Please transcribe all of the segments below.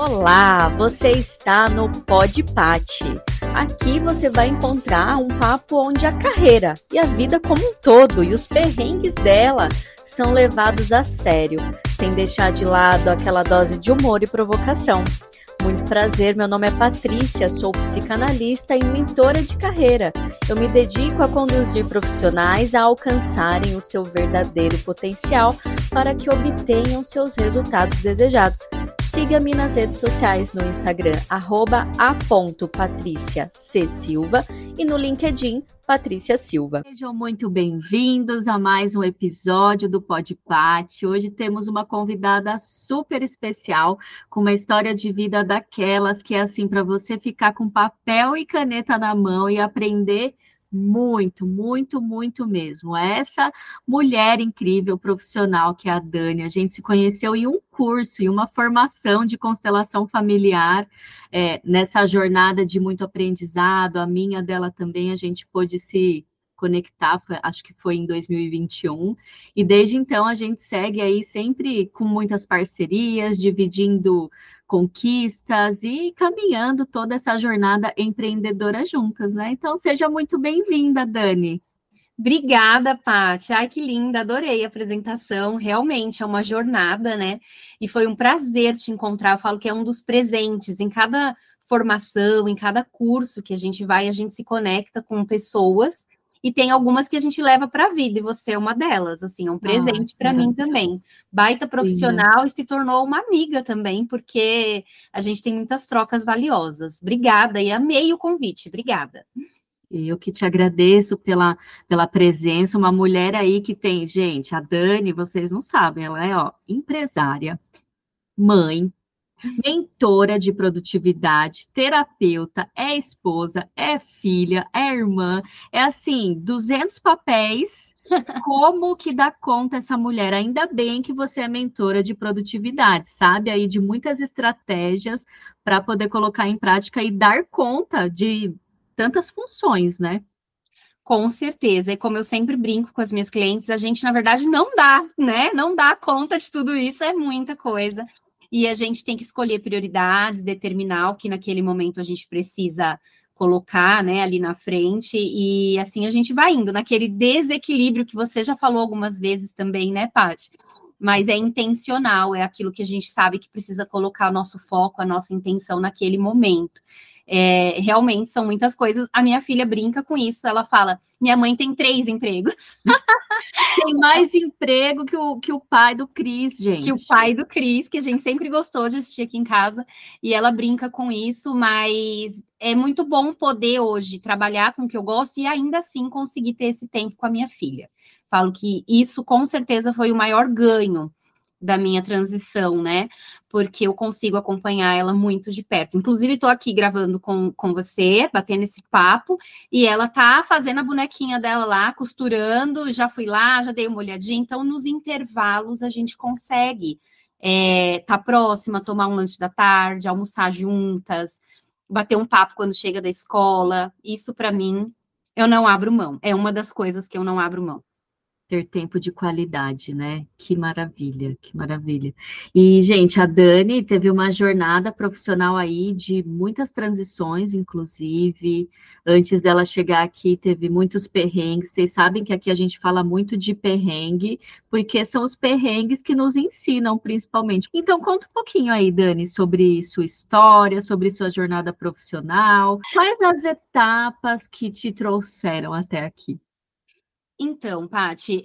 Olá, você está no Pod Pati. Aqui você vai encontrar um papo onde a carreira e a vida como um todo e os perrengues dela são levados a sério, sem deixar de lado aquela dose de humor e provocação. Muito prazer, meu nome é Patrícia, sou psicanalista e mentora de carreira. Eu me dedico a conduzir profissionais a alcançarem o seu verdadeiro potencial para que obtenham seus resultados desejados. Siga-me nas redes sociais no Instagram, @a.patriciacsilva e no LinkedIn, Patrícia Silva. Sejam muito bem-vindos a mais um episódio do Pod Pati. Hoje temos uma convidada super especial, com uma história de vida daquelas que é assim para você ficar com papel e caneta na mão e aprender muito, muito, muito mesmo. Essa mulher incrível, profissional que é a Dani, a gente se conheceu em um curso, em uma formação de constelação familiar, nessa jornada de muito aprendizado, a minha dela também, a gente pôde se conectar, acho que foi em 2021, e desde então a gente segue aí sempre com muitas parcerias, dividindo conquistas e caminhando toda essa jornada empreendedora juntas, né? Então, seja muito bem-vinda, Dani. Obrigada, Paty. Ai, que linda, adorei a apresentação. Realmente é uma jornada, né? E foi um prazer te encontrar. Eu falo que é um dos presentes. Em cada formação, em cada curso que a gente vai, a gente se conecta com pessoas e tem algumas que a gente leva para a vida, e você é uma delas. Assim, é um presente para mim também. Baita profissional e se tornou uma amiga também, porque a gente tem muitas trocas valiosas. Obrigada e amei o convite. Obrigada. Eu que te agradeço pela presença, uma mulher aí que tem, gente, a Dani, vocês não sabem, ela é, empresária, mãe, mentora de produtividade, terapeuta, é esposa, é filha, é irmã, é assim, 200 papéis. Como que dá conta essa mulher? Ainda bem que você é mentora de produtividade, sabe? Aí de muitas estratégias para poder colocar em prática e dar conta de tantas funções, né? Com certeza, e como eu sempre brinco com as minhas clientes, a gente, na verdade, não dá, né? Não dá conta de tudo isso, é muita coisa. E a gente tem que escolher prioridades, determinar o que naquele momento a gente precisa colocar, né, ali na frente, e assim a gente vai indo naquele desequilíbrio que você já falou algumas vezes também, né, Paty? Mas é intencional, é aquilo que a gente sabe que precisa colocar o nosso foco, a nossa intenção naquele momento. Realmente são muitas coisas. A minha filha brinca com isso, ela fala, minha mãe tem 3 empregos. Tem mais emprego que o pai do Cris, gente. Que o pai do Cris, que a gente sempre gostou de assistir aqui em casa, e ela brinca com isso, mas é muito bom poder hoje trabalhar com o que eu gosto e ainda assim conseguir ter esse tempo com a minha filha. Falo que isso com certeza foi o maior ganho da minha transição, né? Porque eu consigo acompanhar ela muito de perto. Inclusive, estou aqui gravando com você, batendo esse papo, e ela tá fazendo a bonequinha dela lá, costurando, já fui lá, já dei uma olhadinha. Então, nos intervalos, a gente consegue tá próxima, tomar um lanche da tarde, almoçar juntas, bater um papo quando chega da escola. Isso, para mim, eu não abro mão. É uma das coisas que eu não abro mão. Ter tempo de qualidade, né? Que maravilha, que maravilha. E, gente, a Dani teve uma jornada profissional aí de muitas transições, inclusive. Antes dela chegar aqui, teve muitos perrengues. Vocês sabem que aqui a gente fala muito de perrengue, porque são os perrengues que nos ensinam, principalmente. Então, conta um pouquinho aí, Dani, sobre sua história, sobre sua jornada profissional. Quais as etapas que te trouxeram até aqui? Então, Paty,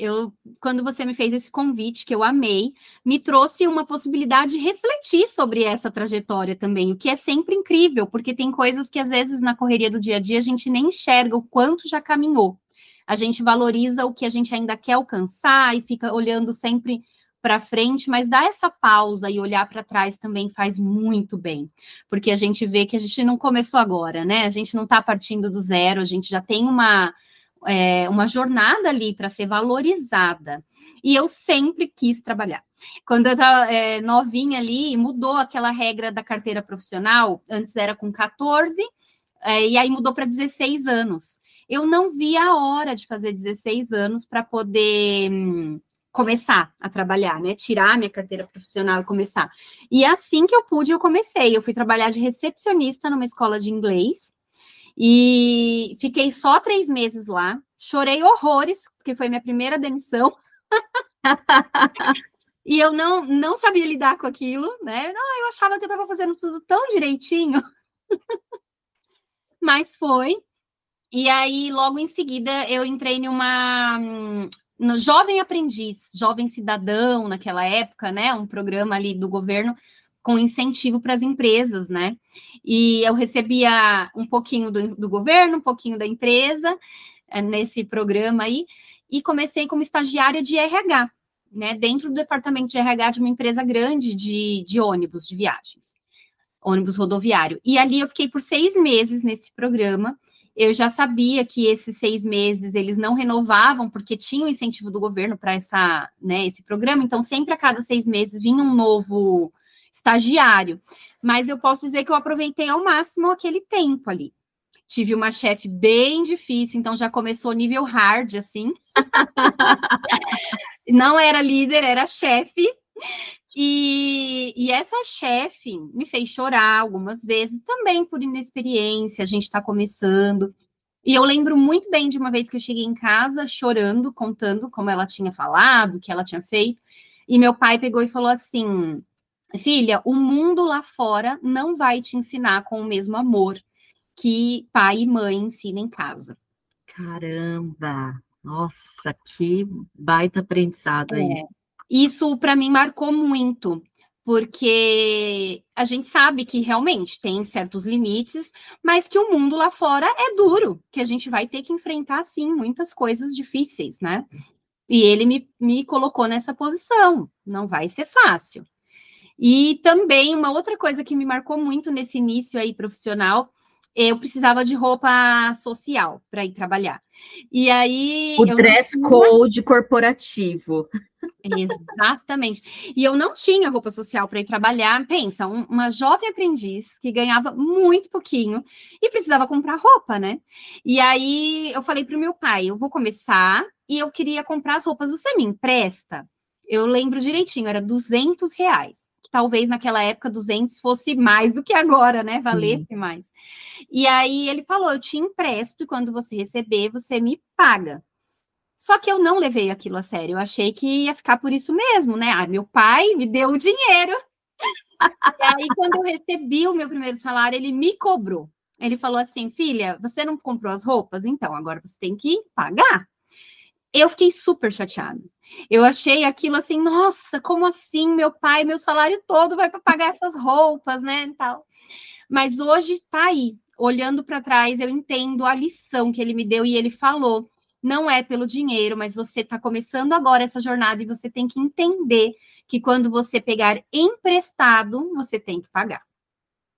quando você me fez esse convite, que eu amei, me trouxe uma possibilidade de refletir sobre essa trajetória também, o que é sempre incrível, porque tem coisas que às vezes na correria do dia a dia a gente nem enxerga o quanto já caminhou. A gente valoriza o que a gente ainda quer alcançar e fica olhando sempre para frente, mas dar essa pausa e olhar para trás também faz muito bem, porque a gente vê que a gente não começou agora, né? A gente não está partindo do zero, a gente já tem uma jornada ali para ser valorizada. E eu sempre quis trabalhar. Quando eu estava novinha ali, mudou aquela regra da carteira profissional, antes era com 14, e aí mudou para 16 anos. Eu não vi a hora de fazer 16 anos para poder começar a trabalhar, né? Tirar minha carteira profissional e começar. E assim que eu pude, eu comecei. Eu fui trabalhar de recepcionista numa escola de inglês e fiquei só 3 meses lá. Chorei horrores, porque foi minha primeira demissão. E eu não sabia lidar com aquilo, né? Não, eu achava que eu estava fazendo tudo tão direitinho. Mas foi. E aí, logo em seguida, eu entrei no Jovem Aprendiz, Jovem Cidadão, naquela época, né? Um programa ali do governo com incentivo para as empresas, né? E eu recebia um pouquinho do governo, um pouquinho da empresa, nesse programa aí, e comecei como estagiária de RH, né? Dentro do departamento de RH de uma empresa grande de ônibus, de viagens, ônibus rodoviário. E ali eu fiquei por 6 meses nesse programa. Eu já sabia que esses 6 meses eles não renovavam, porque tinha o incentivo do governo para esse programa, então sempre a cada 6 meses vinha um novo estagiário. Mas eu posso dizer que eu aproveitei ao máximo aquele tempo ali. Tive uma chefe bem difícil, então já começou nível hard, assim. Não era líder, era chefe. E essa chefe me fez chorar algumas vezes, também por inexperiência, a gente está começando. E eu lembro muito bem de uma vez que eu cheguei em casa chorando, contando como ela tinha falado, o que ela tinha feito. E meu pai pegou e falou assim: filha, o mundo lá fora não vai te ensinar com o mesmo amor que pai e mãe ensinam em casa. Caramba! Nossa, que baita aprendizado aí. Isso para mim marcou muito, porque a gente sabe que realmente tem certos limites, mas que o mundo lá fora é duro, que a gente vai ter que enfrentar, sim, muitas coisas difíceis, né? E ele me colocou nessa posição, não vai ser fácil. E também uma outra coisa que me marcou muito nesse início aí profissional, eu precisava de roupa social para ir trabalhar. E aí O dress code corporativo. Exatamente. E eu não tinha roupa social para ir trabalhar. Pensa, uma jovem aprendiz que ganhava muito pouquinho e precisava comprar roupa, né? E aí eu falei para o meu pai: eu vou começar e eu queria comprar as roupas. Você me empresta? Eu lembro direitinho, era R$ 200. Que talvez naquela época 200 fosse mais do que agora, né? Valesse mais. E aí ele falou: eu te empresto e quando você receber, você me paga. Só que eu não levei aquilo a sério. Eu achei que ia ficar por isso mesmo, né? Ah, meu pai me deu o dinheiro. E aí, quando eu recebi o meu primeiro salário, ele me cobrou. Ele falou assim: filha, você não comprou as roupas? Então, agora você tem que pagar. Eu fiquei super chateada. Eu achei aquilo assim: nossa, como assim? Meu pai, meu salário todo vai para pagar essas roupas, né? Tal. Mas hoje tá aí. Olhando para trás, eu entendo a lição que ele me deu e ele falou: não é pelo dinheiro, mas você está começando agora essa jornada e você tem que entender que quando você pegar emprestado, você tem que pagar.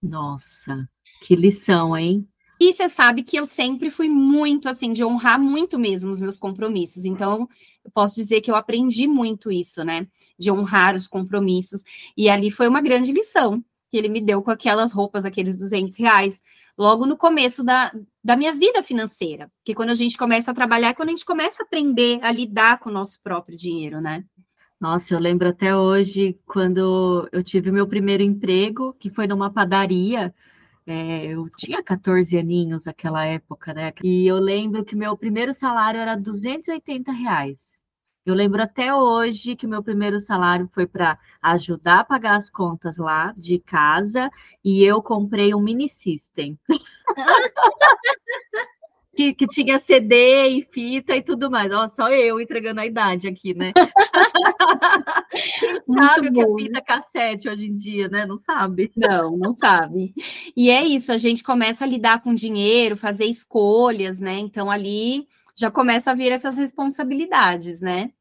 Nossa, que lição, hein? E você sabe que eu sempre fui muito, assim, de honrar muito mesmo os meus compromissos. Então, eu posso dizer que eu aprendi muito isso, né? De honrar os compromissos. E ali foi uma grande lição que ele me deu com aquelas roupas, aqueles R$ 200, logo no começo da minha vida financeira. Porque quando a gente começa a trabalhar, é quando a gente começa a aprender a lidar com o nosso próprio dinheiro, né? Nossa, eu lembro até hoje, quando eu tive meu primeiro emprego, que foi numa padaria. Eu tinha 14 aninhos naquela época, né? E eu lembro que meu primeiro salário era R$ 280. Eu lembro até hoje que o meu primeiro salário foi para ajudar a pagar as contas lá de casa e eu comprei um mini system. Que tinha CD e fita e tudo mais. Ó, só eu entregando a idade aqui, né? Quem Muito sabe o que é bom. fita cassete hoje em dia, né? Não sabe. Não sabe. E é isso, a gente começa a lidar com dinheiro, fazer escolhas, né? Então ali já começa a vir essas responsabilidades, né?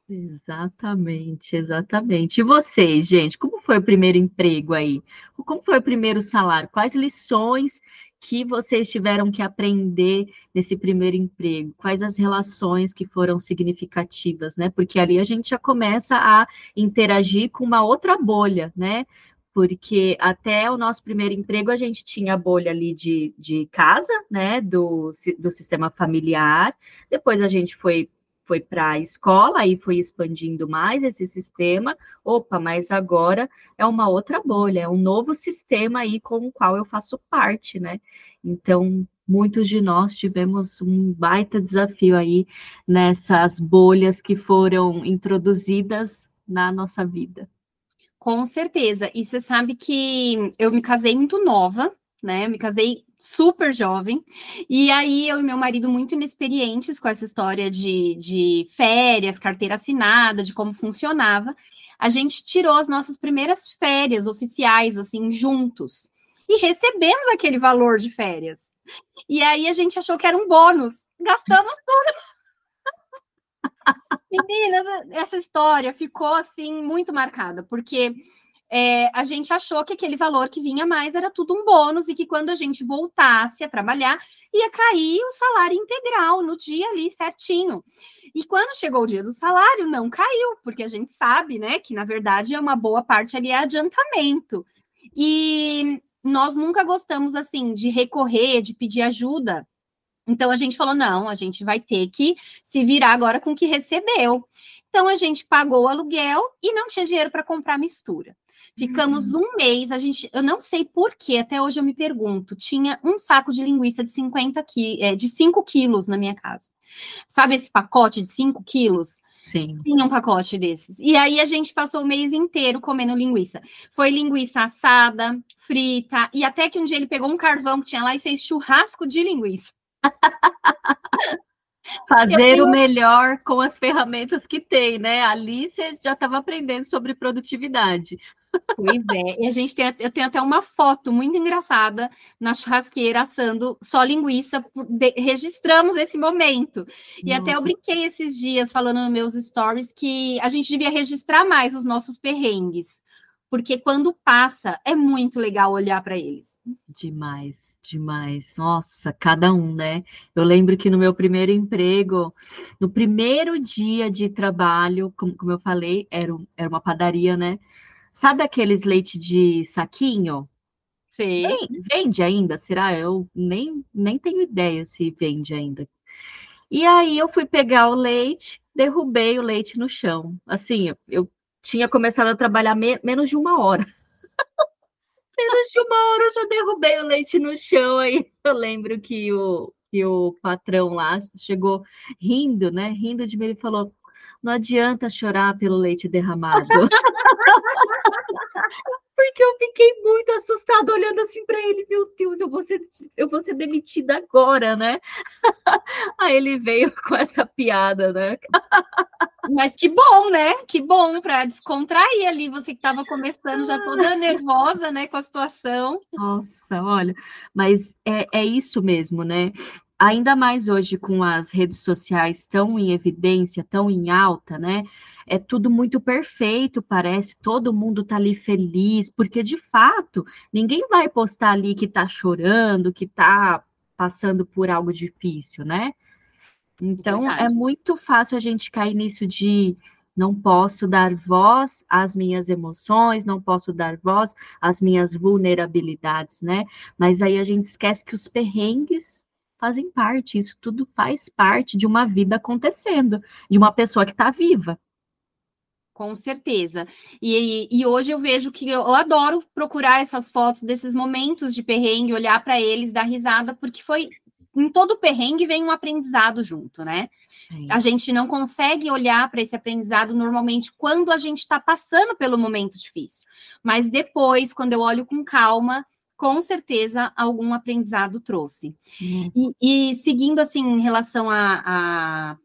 Exatamente, exatamente. E vocês, gente, como foi o primeiro emprego aí? Como foi o primeiro salário? Quais lições que vocês tiveram que aprender nesse primeiro emprego? Quais as relações que foram significativas, né? Porque ali a gente já começa a interagir com uma outra bolha, né? Porque até o nosso primeiro emprego a gente tinha a bolha ali de casa, né? Do sistema familiar. Depois a gente foi foi para a escola, aí foi expandindo mais esse sistema. Opa, mas agora é uma outra bolha, é um novo sistema aí com o qual eu faço parte, né? Então, muitos de nós tivemos um baita desafio aí nessas bolhas que foram introduzidas na nossa vida. Com certeza. E você sabe que eu me casei muito nova, né? Eu me casei super jovem. E aí eu e meu marido muito inexperientes com essa história de férias, carteira assinada, de como funcionava. A gente tirou as nossas primeiras férias oficiais, assim, juntos. E recebemos aquele valor de férias. E aí a gente achou que era um bônus. Gastamos tudo. Meninas, essa história ficou, assim, muito marcada, porque a gente achou que aquele valor que vinha mais era tudo um bônus e que quando a gente voltasse a trabalhar, ia cair o salário integral no dia ali, certinho. E quando chegou o dia do salário, não caiu, porque a gente sabe, né, que na verdade uma boa parte ali é adiantamento. E nós nunca gostamos, assim, de recorrer, de pedir ajuda. Então a gente falou: não, a gente vai ter que se virar agora com o que recebeu. Então a gente pagou o aluguel e não tinha dinheiro para comprar mistura. Ficamos um mês, eu não sei por que, até hoje eu me pergunto, tinha um saco de linguiça de 5 quilos na minha casa. Sabe esse pacote de 5 quilos? Sim. Tinha um pacote desses. E aí a gente passou o mês inteiro comendo linguiça. Foi linguiça assada, frita, e até que um dia ele pegou um carvão que tinha lá e fez churrasco de linguiça. Fazer o melhor com as ferramentas que tem, né? Ali você já estava aprendendo sobre produtividade. Pois é, e eu tenho até uma foto muito engraçada na churrasqueira assando só linguiça, registramos esse momento. E até eu brinquei esses dias falando nos meus stories que a gente devia registrar mais os nossos perrengues, porque quando passa é muito legal olhar para eles. Demais. Demais, nossa, cada um, né? Eu lembro que no meu primeiro emprego, no primeiro dia de trabalho, como eu falei, era uma padaria, né? Sabe aqueles leite de saquinho? Sei. Vende ainda? Será? Eu nem tenho ideia se vende ainda. E aí eu fui pegar o leite, derrubei o leite no chão. Assim, eu tinha começado a trabalhar menos de uma hora. Menos de uma hora eu já derrubei o leite no chão. Aí eu lembro que o patrão lá chegou rindo, né? Rindo de mim, ele falou: não adianta chorar pelo leite derramado. Porque eu fiquei muito assustada olhando assim para ele. Meu Deus, eu vou ser demitida agora, né? Aí ele veio com essa piada, né? Mas que bom, né? Que bom para descontrair ali. Você que estava começando já toda nervosa, né, com a situação. Nossa, olha, mas é isso mesmo, né? Ainda mais hoje com as redes sociais tão em evidência, tão em alta, né? É tudo muito perfeito, parece, todo mundo tá ali feliz, porque de fato, ninguém vai postar ali que tá chorando, que tá passando por algo difícil, né? Então, é muito fácil a gente cair nisso de não posso dar voz às minhas emoções, não posso dar voz às minhas vulnerabilidades, né? Mas aí a gente esquece que os perrengues fazem parte, isso tudo faz parte de uma vida acontecendo, de uma pessoa que está viva. Com certeza. E hoje eu vejo que eu adoro procurar essas fotos desses momentos de perrengue, olhar para eles, dar risada, porque em todo perrengue vem um aprendizado junto, né? A gente não consegue olhar para esse aprendizado normalmente quando a gente está passando pelo momento difícil. Mas depois, quando eu olho com calma, com certeza algum aprendizado trouxe. E seguindo assim, em relação a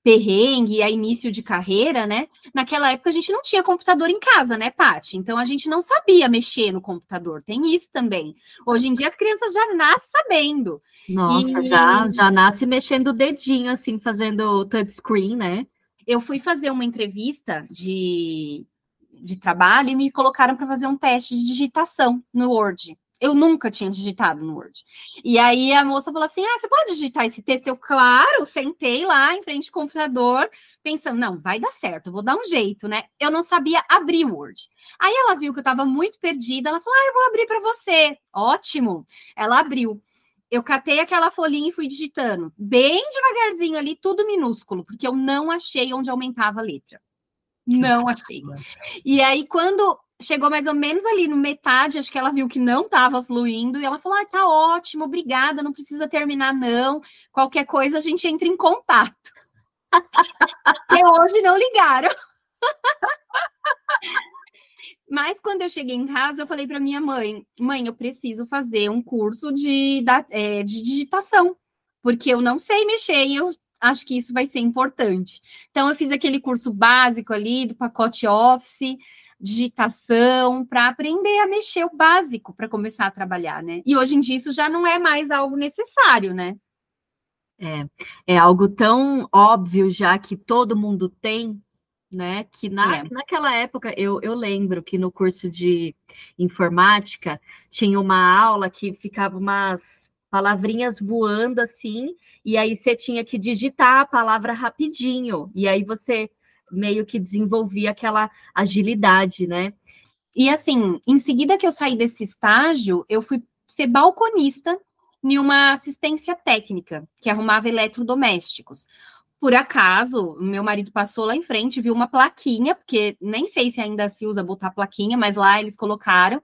perrengue, a início de carreira, né? Naquela época a gente não tinha computador em casa, né, Paty? Então a gente não sabia mexer no computador. Tem isso também. Hoje em dia as crianças já nascem sabendo. Nossa, já nasce mexendo o dedinho, assim, fazendo touchscreen, né? Eu fui fazer uma entrevista de trabalho e me colocaram para fazer um teste de digitação no Word. Eu nunca tinha digitado no Word. E aí a moça falou assim: você pode digitar esse texto? Eu, claro, sentei lá em frente ao computador, pensando, não, vai dar certo, eu vou dar um jeito, né? Eu não sabia abrir o Word. Aí ela viu que eu estava muito perdida, ela falou: eu vou abrir para você. Ótimo. Ela abriu. eu catei aquela folhinha e fui digitando, bem devagarzinho ali, tudo minúsculo, porque eu não achei onde aumentava a letra. Não achei. E aí, quando chegou mais ou menos ali no metade, acho que ela viu que não estava fluindo, e ela falou, tá ótimo, obrigada, não precisa terminar não, qualquer coisa a gente entra em contato. Até hoje não ligaram. Mas quando eu cheguei em casa, eu falei para minha mãe, eu preciso fazer um curso de digitação, porque eu não sei mexer e eu acho que isso vai ser importante. Então, eu fiz aquele curso básico ali do pacote Office, digitação, para aprender a mexer o básico para começar a trabalhar, né? E hoje em dia isso já não é mais algo necessário, né? É algo tão óbvio já que todo mundo tem, né? Que naquela época eu lembro que no curso de informática tinha uma aula que ficava umas palavrinhas voando assim, e aí você tinha que digitar a palavra rapidinho, e aí você meio que desenvolvia aquela agilidade, né? E assim, em seguida que eu saí desse estágio, eu fui ser balconista em uma assistência técnica que arrumava eletrodomésticos. Por acaso, meu marido passou lá em frente, viu uma plaquinha, porque nem sei se ainda se usa botar plaquinha, mas lá eles colocaram,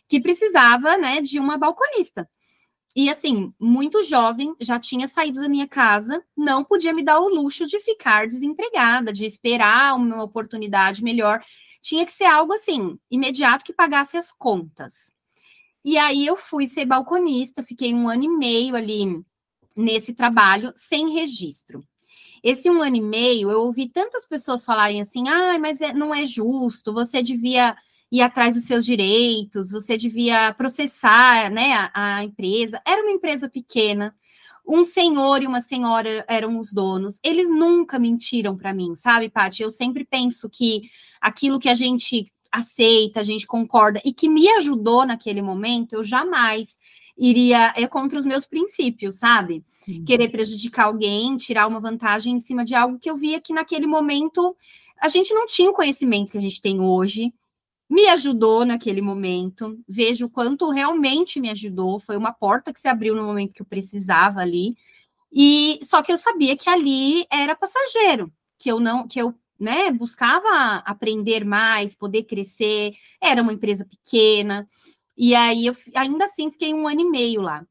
que precisava, né, de uma balconista. E assim, muito jovem, já tinha saído da minha casa, não podia me dar o luxo de ficar desempregada, de esperar uma oportunidade melhor. Tinha que ser algo assim, imediato, que pagasse as contas. E aí eu fui ser balconista, fiquei 1 ano e meio ali nesse trabalho, sem registro. Esse 1 ano e meio, eu ouvi tantas pessoas falarem assim, mas não é justo, você devia ir atrás dos seus direitos, você devia processar, né, a empresa. Era uma empresa pequena, um senhor e uma senhora eram os donos, eles nunca mentiram para mim, sabe, Paty? Eu sempre penso que aquilo que a gente aceita, a gente concorda, e que me ajudou naquele momento, eu jamais iria contra os meus princípios, sabe? Querer prejudicar alguém, tirar uma vantagem em cima de algo que eu via que naquele momento a gente não tinha o conhecimento que a gente tem hoje. Me ajudou naquele momento, vejo o quanto realmente me ajudou, foi uma porta que se abriu no momento que eu precisava ali, e só que eu sabia que ali era passageiro, que eu né, buscava aprender mais, poder crescer, era uma empresa pequena, e aí eu ainda assim fiquei 1 ano e meio lá.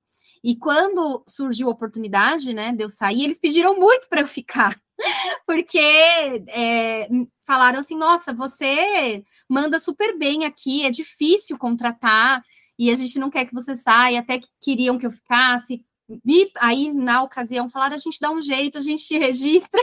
E quando surgiu a oportunidade, né, de eu sair, eles pediram muito para eu ficar, porque falaram assim, nossa, você manda super bem aqui, é difícil contratar, e a gente não quer que você saia, até que queriam que eu ficasse. E aí, na ocasião, falaram, a gente dá um jeito, a gente te registra.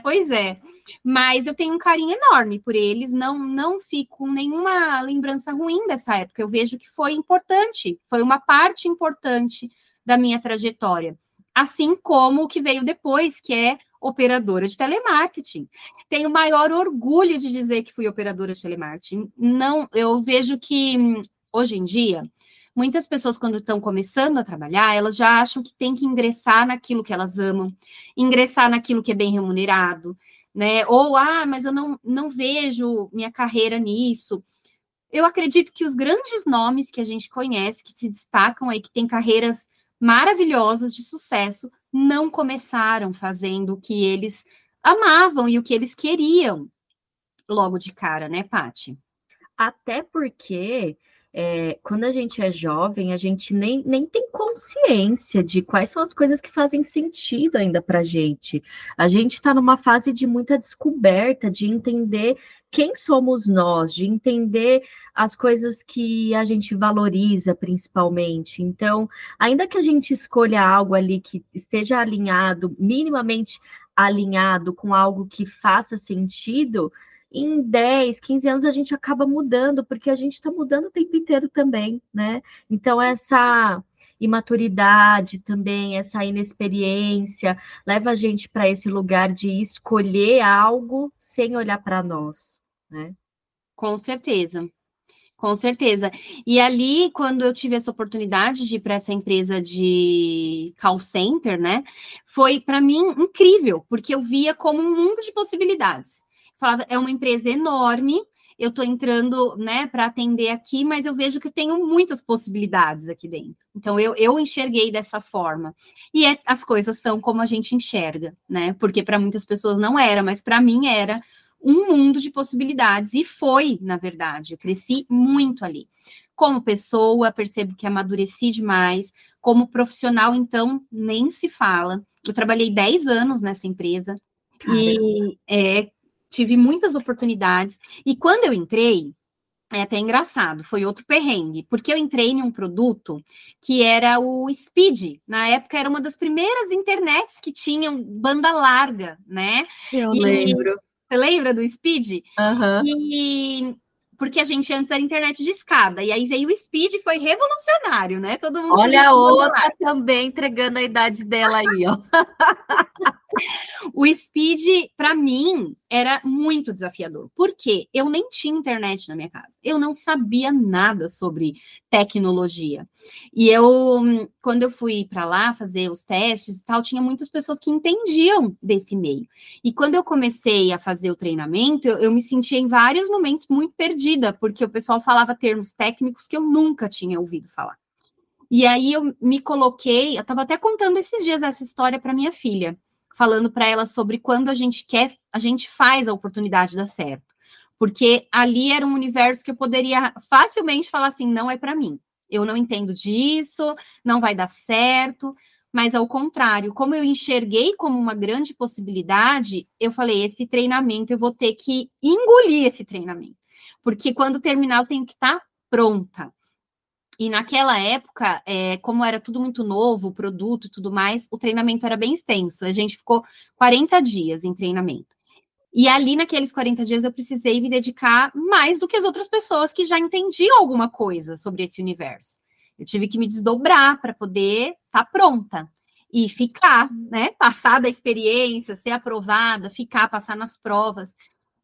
Pois é. Mas eu tenho um carinho enorme por eles, não fico com nenhuma lembrança ruim dessa época. Eu vejo que foi importante, foi uma parte importante da minha trajetória. Assim como o que veio depois, que é operadora de telemarketing. Tenho o maior orgulho de dizer que fui operadora de telemarketing. Não, eu vejo que, hoje em dia, muitas pessoas, quando estão começando a trabalhar, elas já acham que tem que ingressar naquilo que elas amam, ingressar naquilo que é bem remunerado, né? Ou, mas eu não vejo minha carreira nisso. Eu acredito que os grandes nomes que a gente conhece, que se destacam aí, que têm carreiras maravilhosas de sucesso, não começaram fazendo o que eles amavam e o que eles queriam logo de cara, né, Paty? Até porque quando a gente é jovem, a gente nem tem consciência de quais são as coisas que fazem sentido ainda para a gente. A gente está numa fase de muita descoberta, de entender quem somos nós, de entender as coisas que a gente valoriza principalmente. Então, ainda que a gente escolha algo ali que esteja alinhado, minimamente alinhado com algo que faça sentido, em 10, 15 anos a gente acaba mudando, porque a gente está mudando o tempo inteiro também, né? Então, essa imaturidade também, essa inexperiência, leva a gente para esse lugar de escolher algo sem olhar para nós, né? Com certeza. Com certeza. E ali, quando eu tive essa oportunidade de ir para essa empresa de call center, né? Foi, para mim, incrível, porque eu via como um mundo de possibilidades. Falava, é uma empresa enorme, eu estou entrando, né, para atender aqui, mas eu vejo que eu tenho muitas possibilidades aqui dentro. Então, eu enxerguei dessa forma. E as coisas são como a gente enxerga, né? Porque para muitas pessoas não era, mas para mim era um mundo de possibilidades. E foi, na verdade. Eu cresci muito ali. Como pessoa, percebo que amadureci demais. Como profissional, então, nem se fala. Eu trabalhei 10 anos nessa empresa. Caramba. E tive muitas oportunidades. E quando eu entrei, é até engraçado, foi outro perrengue, porque eu entrei em um produto que era o Speed. Na época, era uma das primeiras internets que tinham banda larga, né? Eu lembro. Você lembra do Speed? Uhum. E porque a gente antes era internet de escada, e aí veio o Speed e foi revolucionário, né? Todo mundo Olha a outra também entregando a idade dela aí, ó. O Speed, para mim, era muito desafiador, porque eu nem tinha internet na minha casa, eu não sabia nada sobre tecnologia. E quando eu fui para lá fazer os testes e tal, tinha muitas pessoas que entendiam desse meio. E quando eu comecei a fazer o treinamento, eu me sentia em vários momentos muito perdida, porque o pessoal falava termos técnicos que eu nunca tinha ouvido falar. E aí eu me coloquei, eu estava até contando esses dias essa história para minha filha, falando para ela sobre quando a gente quer, a gente faz a oportunidade dar certo. Porque ali era um universo que eu poderia facilmente falar assim, não é para mim. Eu não entendo disso, não vai dar certo. Mas ao contrário, como eu enxerguei como uma grande possibilidade, eu falei, esse treinamento, eu vou ter que engolir esse treinamento. Porque quando terminar, eu tenho que estar pronta. E naquela época, como era tudo muito novo, o produto e tudo mais, o treinamento era bem extenso. A gente ficou 40 dias em treinamento. E ali, naqueles 40 dias, eu precisei me dedicar mais do que as outras pessoas que já entendiam alguma coisa sobre esse universo. Eu tive que me desdobrar para poder estar pronta e ficar, né? Passar da experiência, ser aprovada, passar nas provas.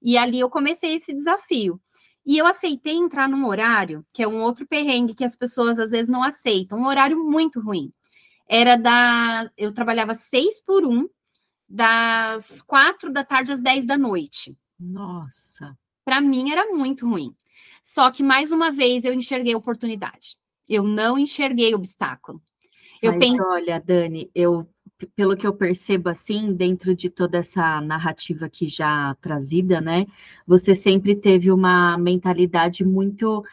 E ali eu comecei esse desafio. E eu aceitei entrar num horário, que é um outro perrengue que as pessoas às vezes não aceitam, um horário muito ruim. Eu trabalhava 6x1, das 4 da tarde às 10 da noite. Nossa. Para mim era muito ruim. Só que, mais uma vez, eu enxerguei oportunidade. Eu não enxerguei obstáculo. Olha, Dani, pelo que eu percebo assim, dentro de toda essa narrativa aqui já trazida, né? Você sempre teve uma mentalidade muito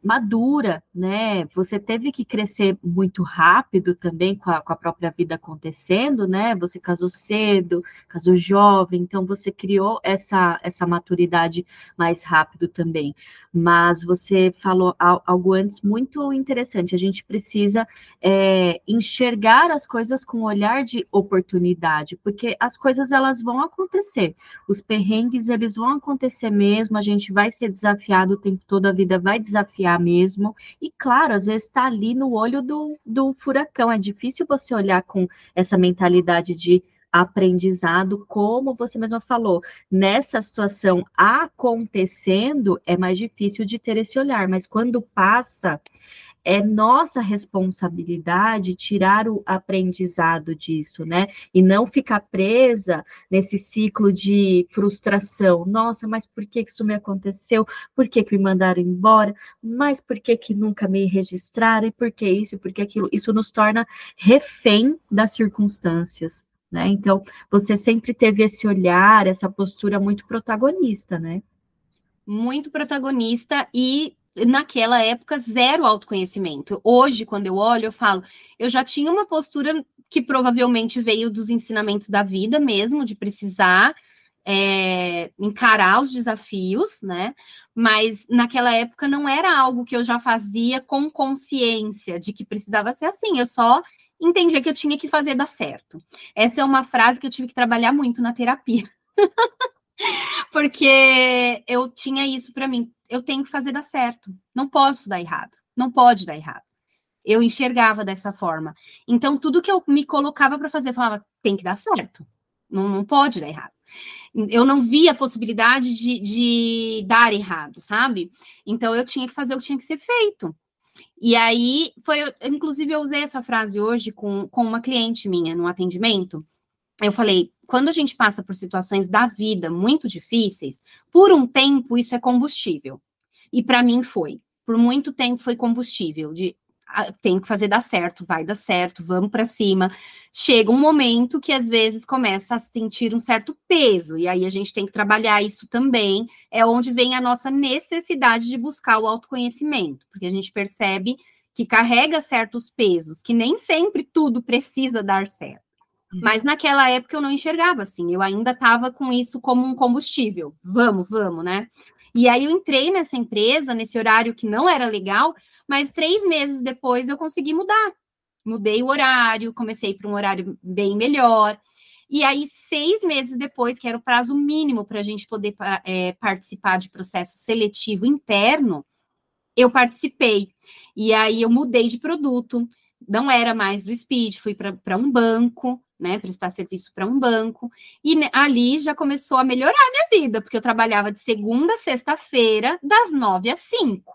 madura, né? Você teve que crescer muito rápido também com a própria vida acontecendo, né? Você casou cedo, casou jovem, então você criou essa maturidade mais rápido também. Mas você falou algo antes muito interessante. A gente precisa enxergar as coisas com um olhar de oportunidade, porque as coisas elas vão acontecer, os perrengues eles vão acontecer mesmo, a gente vai ser desafiado o tempo todo, a vida vai desafiar mesmo, e claro, às vezes está ali no olho do furacão, é difícil você olhar com essa mentalidade de aprendizado, como você mesma falou, nessa situação acontecendo, é mais difícil de ter esse olhar, mas quando passa, é nossa responsabilidade tirar o aprendizado disso, né? E não ficar presa nesse ciclo de frustração. Nossa, mas por que isso me aconteceu? Por que me mandaram embora? Mas por que nunca me registraram? E por que isso? E por que aquilo? Isso nos torna refém das circunstâncias, né? Então, você sempre teve esse olhar, essa postura muito protagonista, né? Muito protagonista e naquela época, zero autoconhecimento. Hoje, quando eu olho, eu falo, eu já tinha uma postura que provavelmente veio dos ensinamentos da vida mesmo, de precisar encarar os desafios, né? Mas naquela época não era algo que eu já fazia com consciência de que precisava ser assim, eu só entendia que eu tinha que fazer dar certo. Essa é uma frase que eu tive que trabalhar muito na terapia. Porque eu tinha isso para mim, eu tenho que fazer dar certo, não posso dar errado, não pode dar errado. Eu enxergava dessa forma. Então, tudo que eu me colocava para fazer, eu falava, tem que dar certo, não pode dar errado. Eu não via a possibilidade de dar errado, sabe? Então, eu tinha que fazer o que tinha que ser feito. E aí, inclusive, eu usei essa frase hoje com uma cliente minha, no atendimento, eu falei, quando a gente passa por situações da vida muito difíceis, por um tempo isso é combustível. E para mim foi. Por muito tempo foi combustível tem que fazer dar certo, vai dar certo, vamos para cima. Chega um momento que às vezes começa a sentir um certo peso, e aí a gente tem que trabalhar isso também, é onde vem a nossa necessidade de buscar o autoconhecimento, porque a gente percebe que carrega certos pesos, que nem sempre tudo precisa dar certo. Mas naquela época eu não enxergava assim, eu ainda estava com isso como um combustível. Vamos, né? E aí eu entrei nessa empresa, nesse horário que não era legal, mas 3 meses depois eu consegui mudar. Mudei o horário, comecei para um horário bem melhor. E aí, 6 meses depois, que era o prazo mínimo para a gente poder participar de processo seletivo interno, eu participei. E aí eu mudei de produto, não era mais do Speed, fui para um banco, né, prestar serviço para um banco, e ali já começou a melhorar a minha vida, porque eu trabalhava de segunda a sexta-feira, das 9 às 5.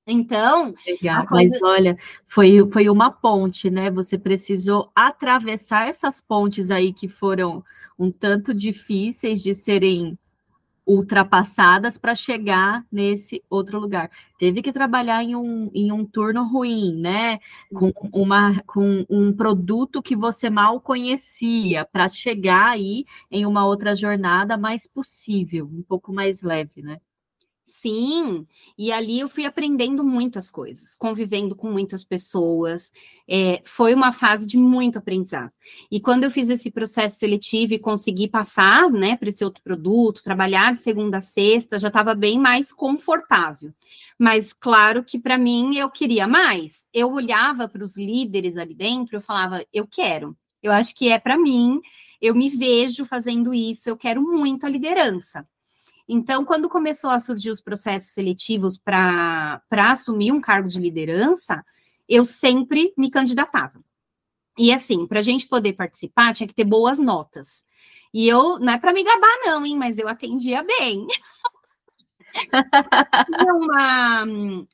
Então, legal, mas olha, foi uma ponte, né? Você precisou atravessar essas pontes aí que foram um tanto difíceis de serem ultrapassadas para chegar nesse outro lugar. Teve que trabalhar em um turno ruim, né? Com um produto que você mal conhecia, para chegar aí em uma outra jornada mais possível, um pouco mais leve, né? Sim, e ali eu fui aprendendo muitas coisas, convivendo com muitas pessoas, foi uma fase de muito aprendizado. E quando eu fiz esse processo seletivo e consegui passar, né, para esse outro produto, trabalhar de segunda a sexta, já estava bem mais confortável. Mas claro que para mim eu queria mais. Eu olhava para os líderes ali dentro, eu falava, eu quero, eu acho que é para mim, eu me vejo fazendo isso, eu quero muito a liderança. Então, quando começou a surgir os processos seletivos para assumir um cargo de liderança, eu sempre me candidatava. E assim, para a gente poder participar, tinha que ter boas notas. E eu, não é para me gabar, não, hein, mas eu atendia bem. Tinha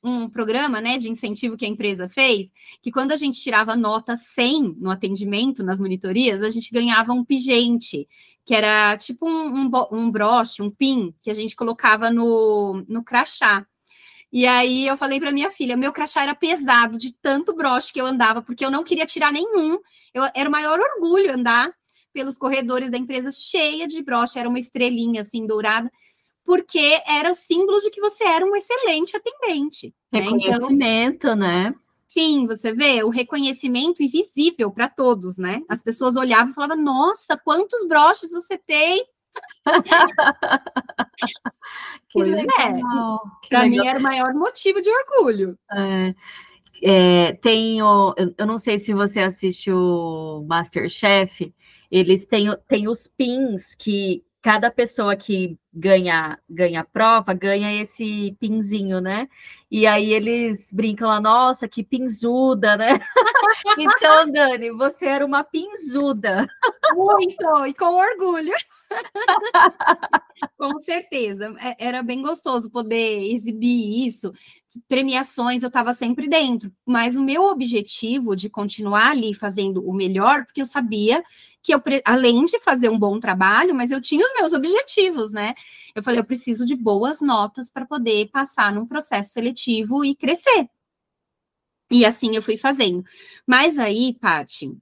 um programa, né, de incentivo que a empresa fez, que quando a gente tirava nota 100 no atendimento, nas monitorias, a gente ganhava um pingente, que era tipo um broche, um pin, que a gente colocava no crachá. E aí eu falei para minha filha, meu crachá era pesado de tanto broche que eu andava, porque eu não queria tirar nenhum. Era o maior orgulho andar pelos corredores da empresa cheia de broche, era uma estrelinha assim dourada, porque era o símbolo de que você era um excelente atendente. Reconhecimento, então, né? Sim, você vê o reconhecimento invisível para todos, né? As pessoas olhavam e falavam, nossa, quantos broches você tem! Pois legal. Para mim era o maior motivo de orgulho. Eu não sei se você assiste o MasterChef, eles têm os pins que cada pessoa que ganha a prova ganha esse pinzinho, né? E aí eles brincam lá, nossa, que pinzuda, né? Então, Dani, você era uma pinzuda. Muito, e com orgulho. Com certeza. Era bem gostoso poder exibir isso. Premiações eu estava sempre dentro, mas o meu objetivo de continuar ali fazendo o melhor, porque eu sabia que além de fazer um bom trabalho, mas eu tinha os meus objetivos, né? Eu falei, eu preciso de boas notas para poder passar num processo seletivo e crescer. E assim eu fui fazendo. Mas aí, Paty,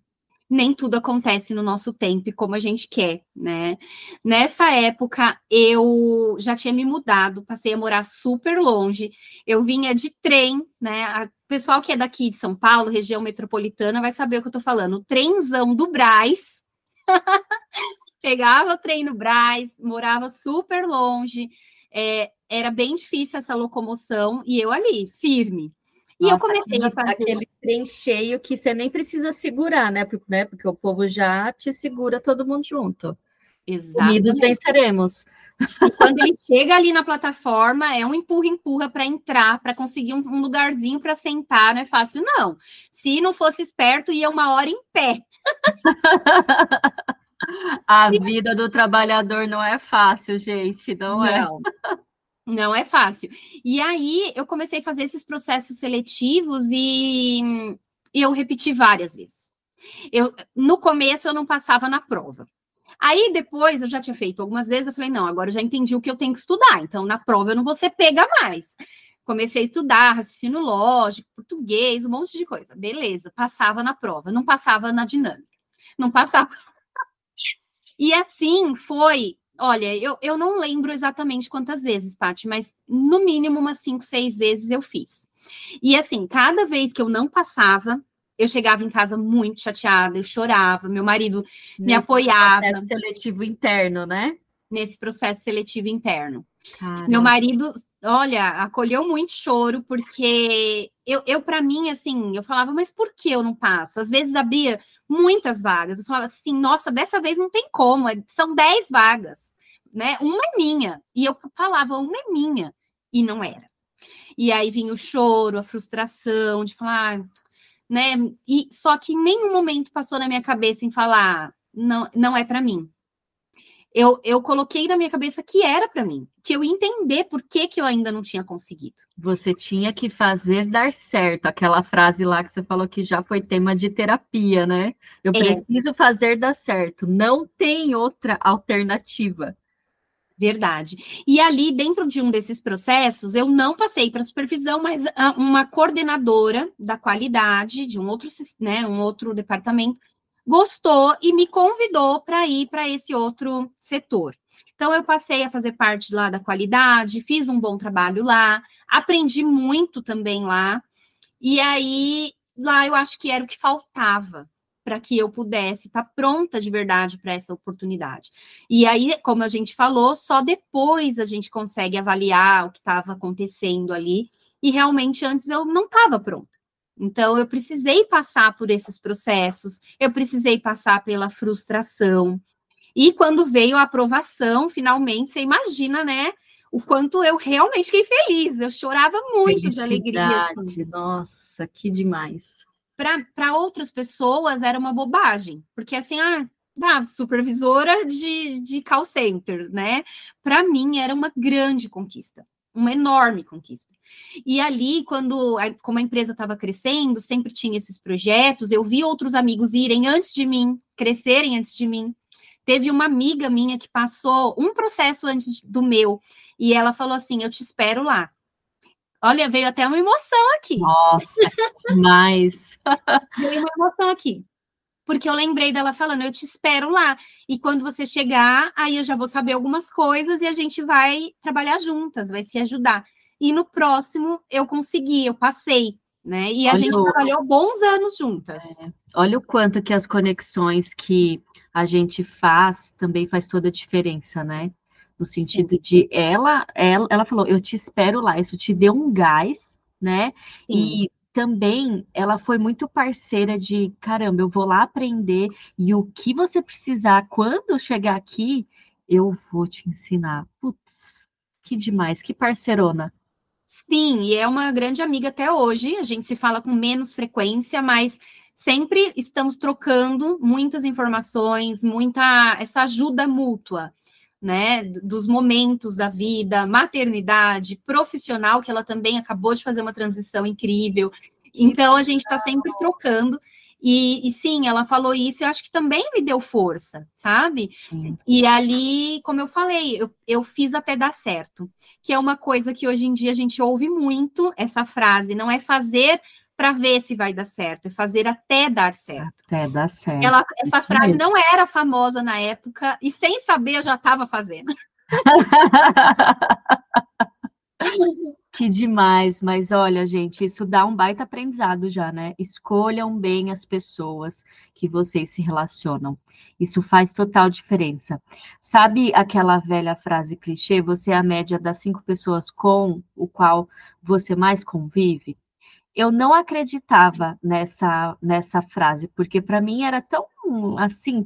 nem tudo acontece no nosso tempo e como a gente quer, né? Nessa época, eu já tinha me mudado, passei a morar super longe, eu vinha de trem, né? O pessoal que é daqui de São Paulo, região metropolitana, vai saber o que eu tô falando. O trenzão do Brás, pegava o trem no Brás, morava super longe, era bem difícil essa locomoção, e eu ali, firme. E nossa, eu comecei a fazer... aquele trem cheio que você nem precisa segurar, né? Porque o povo já te segura todo mundo junto. Exatamente. Unidos venceremos. E quando ele chega ali na plataforma, é um empurra-empurra para entrar, para conseguir um lugarzinho para sentar, não é fácil, não. Se não fosse esperto, ia 1 hora em pé. A vida do trabalhador não é fácil, gente, não é. Não é fácil. E aí, eu comecei a fazer esses processos seletivos e eu repeti várias vezes. No começo eu não passava na prova. Aí depois eu já tinha feito algumas vezes, eu falei, não, agora eu já entendi o que eu tenho que estudar, então na prova eu não vou ser pega mais. Comecei a estudar raciocínio lógico, português, um monte de coisa. Beleza, passava na prova, não passava na dinâmica. Não passava. E assim foi. Olha, eu não lembro exatamente quantas vezes, Paty, mas no mínimo umas 5, 6 vezes eu fiz. E assim, cada vez que eu não passava, eu chegava em casa muito chateada, eu chorava, meu marido me apoiava. Processo seletivo interno, né? Nesse processo seletivo interno. Caramba. Meu marido, olha, acolheu muito choro, porque eu para mim, assim, eu falava, mas por que eu não passo? Às vezes abria muitas vagas, eu falava assim, nossa, dessa vez não tem como, são 10 vagas, né? Uma é minha. E eu falava, uma é minha. E não era. E aí vinha o choro, a frustração de falar, né? E só que em nenhum momento passou na minha cabeça em falar, não, não é para mim. Eu coloquei na minha cabeça que era para mim, que eu ia entender por que eu ainda não tinha conseguido. Você tinha que fazer dar certo, aquela frase lá que você falou que já foi tema de terapia, né? Eu preciso fazer dar certo, não tem outra alternativa. Verdade. E ali, dentro de um desses processos, eu não passei para supervisão, mas uma coordenadora da qualidade de um outro departamento gostou e me convidou para ir para esse outro setor. Então, eu passei a fazer parte lá da qualidade, fiz um bom trabalho lá, aprendi muito também lá, e aí, lá eu acho que era o que faltava para que eu pudesse estar pronta de verdade para essa oportunidade. E aí, como a gente falou, só depois a gente consegue avaliar o que estava acontecendo ali, e realmente antes eu não estava pronta. Então, eu precisei passar por esses processos, eu precisei passar pela frustração. E quando veio a aprovação, finalmente, você imagina, né? O quanto eu realmente fiquei feliz. Eu chorava muito de alegria. Assim. Nossa, que demais. Para outras pessoas era uma bobagem, porque assim, supervisora de call center, né? Para mim era uma grande conquista. Uma enorme conquista. E ali, como a empresa estava crescendo, sempre tinha esses projetos, eu vi outros amigos irem antes de mim, crescerem antes de mim. Teve uma amiga minha que passou um processo antes do meu, e ela falou assim, eu te espero lá. Olha, veio até uma emoção aqui. Nossa, demais. Veio uma emoção aqui. Porque eu lembrei dela falando, eu te espero lá. E quando você chegar, aí eu já vou saber algumas coisas e a gente vai trabalhar juntas, vai se ajudar. E no próximo eu consegui, eu passei, né? E a gente trabalhou bons anos juntas. Olha o quanto que as conexões que a gente faz também faz toda a diferença, né? No sentido Sim. de ela falou, eu te espero lá, isso te deu um gás, né? Sim. E também ela foi muito parceira de, caramba, eu vou lá aprender e o que você precisar, quando chegar aqui, eu vou te ensinar. Putz, que demais, que parceirona. Sim, e é uma grande amiga até hoje, a gente se fala com menos frequência, mas sempre estamos trocando muitas informações, essa ajuda mútua, né, dos momentos da vida, maternidade, profissional, que ela também acabou de fazer uma transição incrível. Então, a gente está sempre trocando. E sim, ela falou isso, eu acho que também me deu força, sabe? Sim. E ali, como eu falei, eu fiz até dar certo, que é uma coisa que hoje em dia a gente ouve muito, essa frase, não é fazer para ver se vai dar certo, é fazer até dar certo. Até dar certo. Essa frase mesmo. Não era famosa na época, e sem saber eu já estava fazendo. Que demais, mas olha, gente, isso dá um baita aprendizado já, né? Escolham bem as pessoas que vocês se relacionam. Isso faz total diferença. Sabe aquela velha frase clichê, você é a média das 5 pessoas com o qual você mais convive? Eu não acreditava nessa frase, porque para mim era tão assim,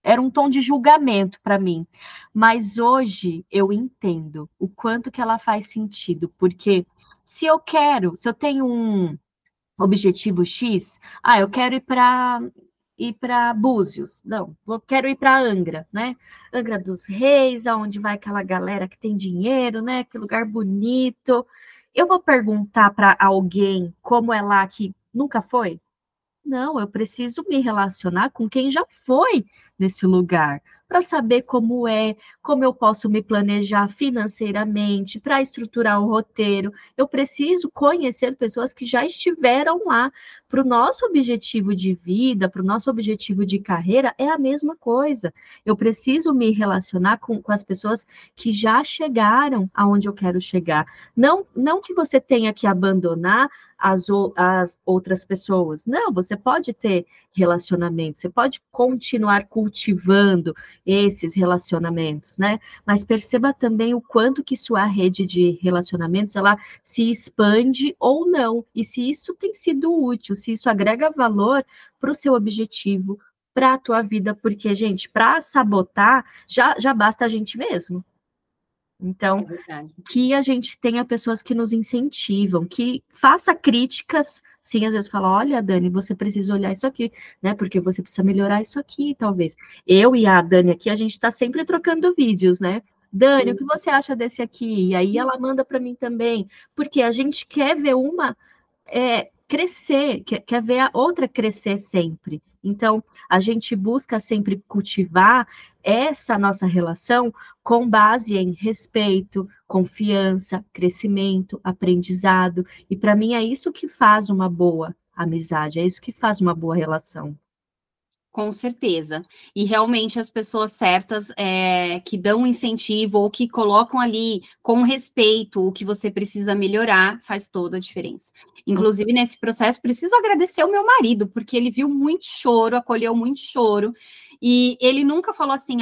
era um tom de julgamento para mim. Mas hoje eu entendo o quanto que ela faz sentido, porque se eu tenho um objetivo X, eu quero ir para Búzios, não, eu quero ir para Angra, né? Angra dos Reis, aonde vai aquela galera que tem dinheiro, né? Que lugar bonito. Eu vou perguntar para alguém como é lá que nunca foi? Não, eu preciso me relacionar com quem já foi nesse lugar, para saber como eu posso me planejar financeiramente, para estruturar o roteiro. Eu preciso conhecer pessoas que já estiveram lá. Para o nosso objetivo de vida, para o nosso objetivo de carreira, é a mesma coisa. Eu preciso me relacionar com as pessoas que já chegaram aonde eu quero chegar. Não que você tenha que abandonar as outras pessoas. Não, você pode ter relacionamento, você pode continuar cultivando esses relacionamentos, né? Mas perceba também o quanto que sua rede de relacionamentos ela se expande ou não, e se isso tem sido útil, se isso agrega valor para o seu objetivo, para a tua vida, porque, gente, para sabotar já basta a gente mesmo. Então, que a gente tenha pessoas que nos incentivam, que faça críticas, sim, às vezes fala, olha, Dani, você precisa olhar isso aqui, né, porque você precisa melhorar isso aqui, talvez. Eu e a Dani aqui, a gente está sempre trocando vídeos, né? Dani, o que você acha desse aqui? E aí ela manda para mim também, porque a gente quer ver uma crescer, quer ver a outra crescer sempre. Então, a gente busca sempre cultivar essa nossa relação com base em respeito, confiança, crescimento, aprendizado. E para mim é isso que faz uma boa amizade, é isso que faz uma boa relação. Com certeza. E realmente as pessoas certas que dão incentivo ou que colocam ali com respeito o que você precisa melhorar, faz toda a diferença. Inclusive, nesse processo, preciso agradecer o meu marido, porque ele viu muito choro, acolheu muito choro, e ele nunca falou assim,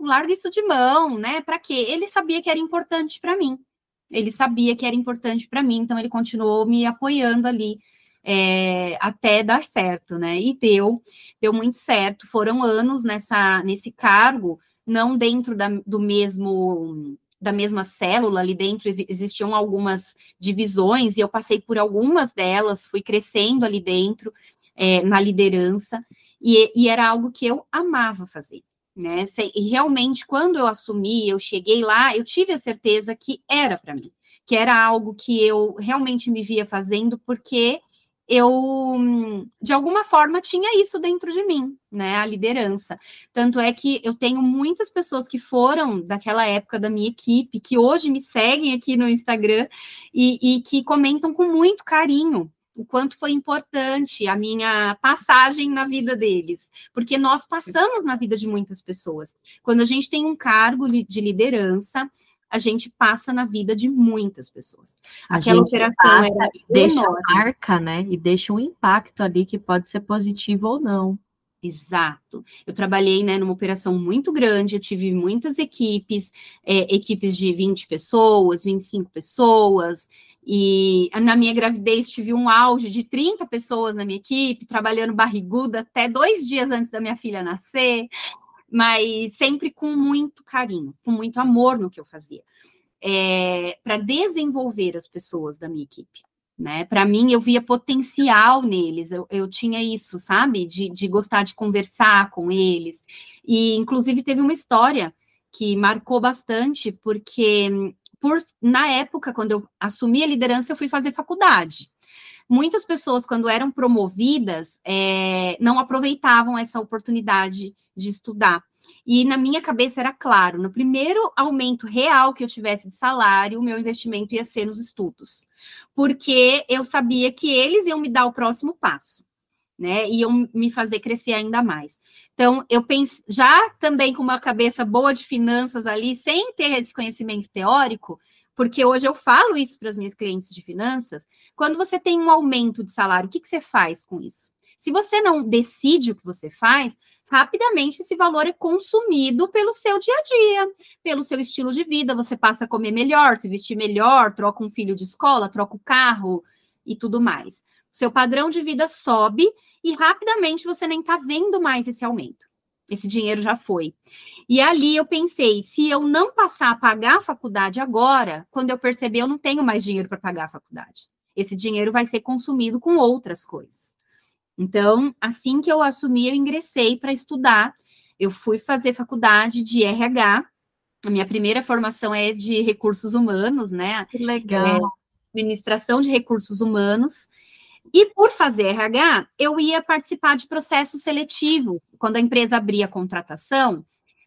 larga isso de mão, né? Para quê? Ele sabia que era importante para mim. Ele sabia que era importante para mim, então ele continuou me apoiando ali. Até dar certo, né? E deu muito certo. Foram anos nesse cargo, não dentro da mesma célula, ali dentro existiam algumas divisões, e eu passei por algumas delas, fui crescendo ali dentro, na liderança, e era algo que eu amava fazer. Né? E realmente, quando eu assumi, eu cheguei lá, eu tive a certeza que era para mim, que era algo que eu realmente me via fazendo, porque eu, de alguma forma, tinha isso dentro de mim, né, a liderança. Tanto é que eu tenho muitas pessoas que foram daquela época da minha equipe, que hoje me seguem aqui no Instagram e que comentam com muito carinho o quanto foi importante a minha passagem na vida deles, porque nós passamos na vida de muitas pessoas. Quando a gente tem um cargo de liderança, a gente passa na vida de muitas pessoas. Aquela operação era deixa marca, né? E deixa um impacto ali que pode ser positivo ou não. Exato. Eu trabalhei, né, numa operação muito grande, eu tive muitas equipes de 20 pessoas, 25 pessoas, e na minha gravidez tive um auge de 30 pessoas na minha equipe, trabalhando barriguda até 2 dias antes da minha filha nascer, mas sempre com muito carinho, com muito amor no que eu fazia, para desenvolver as pessoas da minha equipe. Né? Para mim, eu via potencial neles, eu tinha isso, sabe? De gostar de conversar com eles. E, inclusive, teve uma história que marcou bastante, porque na época, quando eu assumi a liderança, eu fui fazer faculdade. Muitas pessoas, quando eram promovidas, não aproveitavam essa oportunidade de estudar. E na minha cabeça era claro, no primeiro aumento real que eu tivesse de salário, o meu investimento ia ser nos estudos. Porque eu sabia que eles iam me dar o próximo passo, né? Iam me fazer crescer ainda mais. Então, eu penso, já também com uma cabeça boa de finanças ali, sem ter esse conhecimento teórico, porque hoje eu falo isso para as minhas clientes de finanças, quando você tem um aumento de salário, o que você faz com isso? Se você não decide o que você faz, rapidamente esse valor é consumido pelo seu dia a dia, pelo seu estilo de vida, você passa a comer melhor, se vestir melhor, troca um filho de escola, troca o carro e tudo mais. O seu padrão de vida sobe e rapidamente você nem está vendo mais esse aumento. Esse dinheiro já foi. E ali eu pensei, se eu não passar a pagar a faculdade agora, quando eu perceber, eu não tenho mais dinheiro para pagar a faculdade. Esse dinheiro vai ser consumido com outras coisas. Então, assim que eu assumi, eu ingressei para estudar. Eu fui fazer faculdade de RH. A minha primeira formação é de recursos humanos, né? Que legal. Administração de recursos humanos. E por fazer RH, eu ia participar de processo seletivo. Quando a empresa abria a contratação,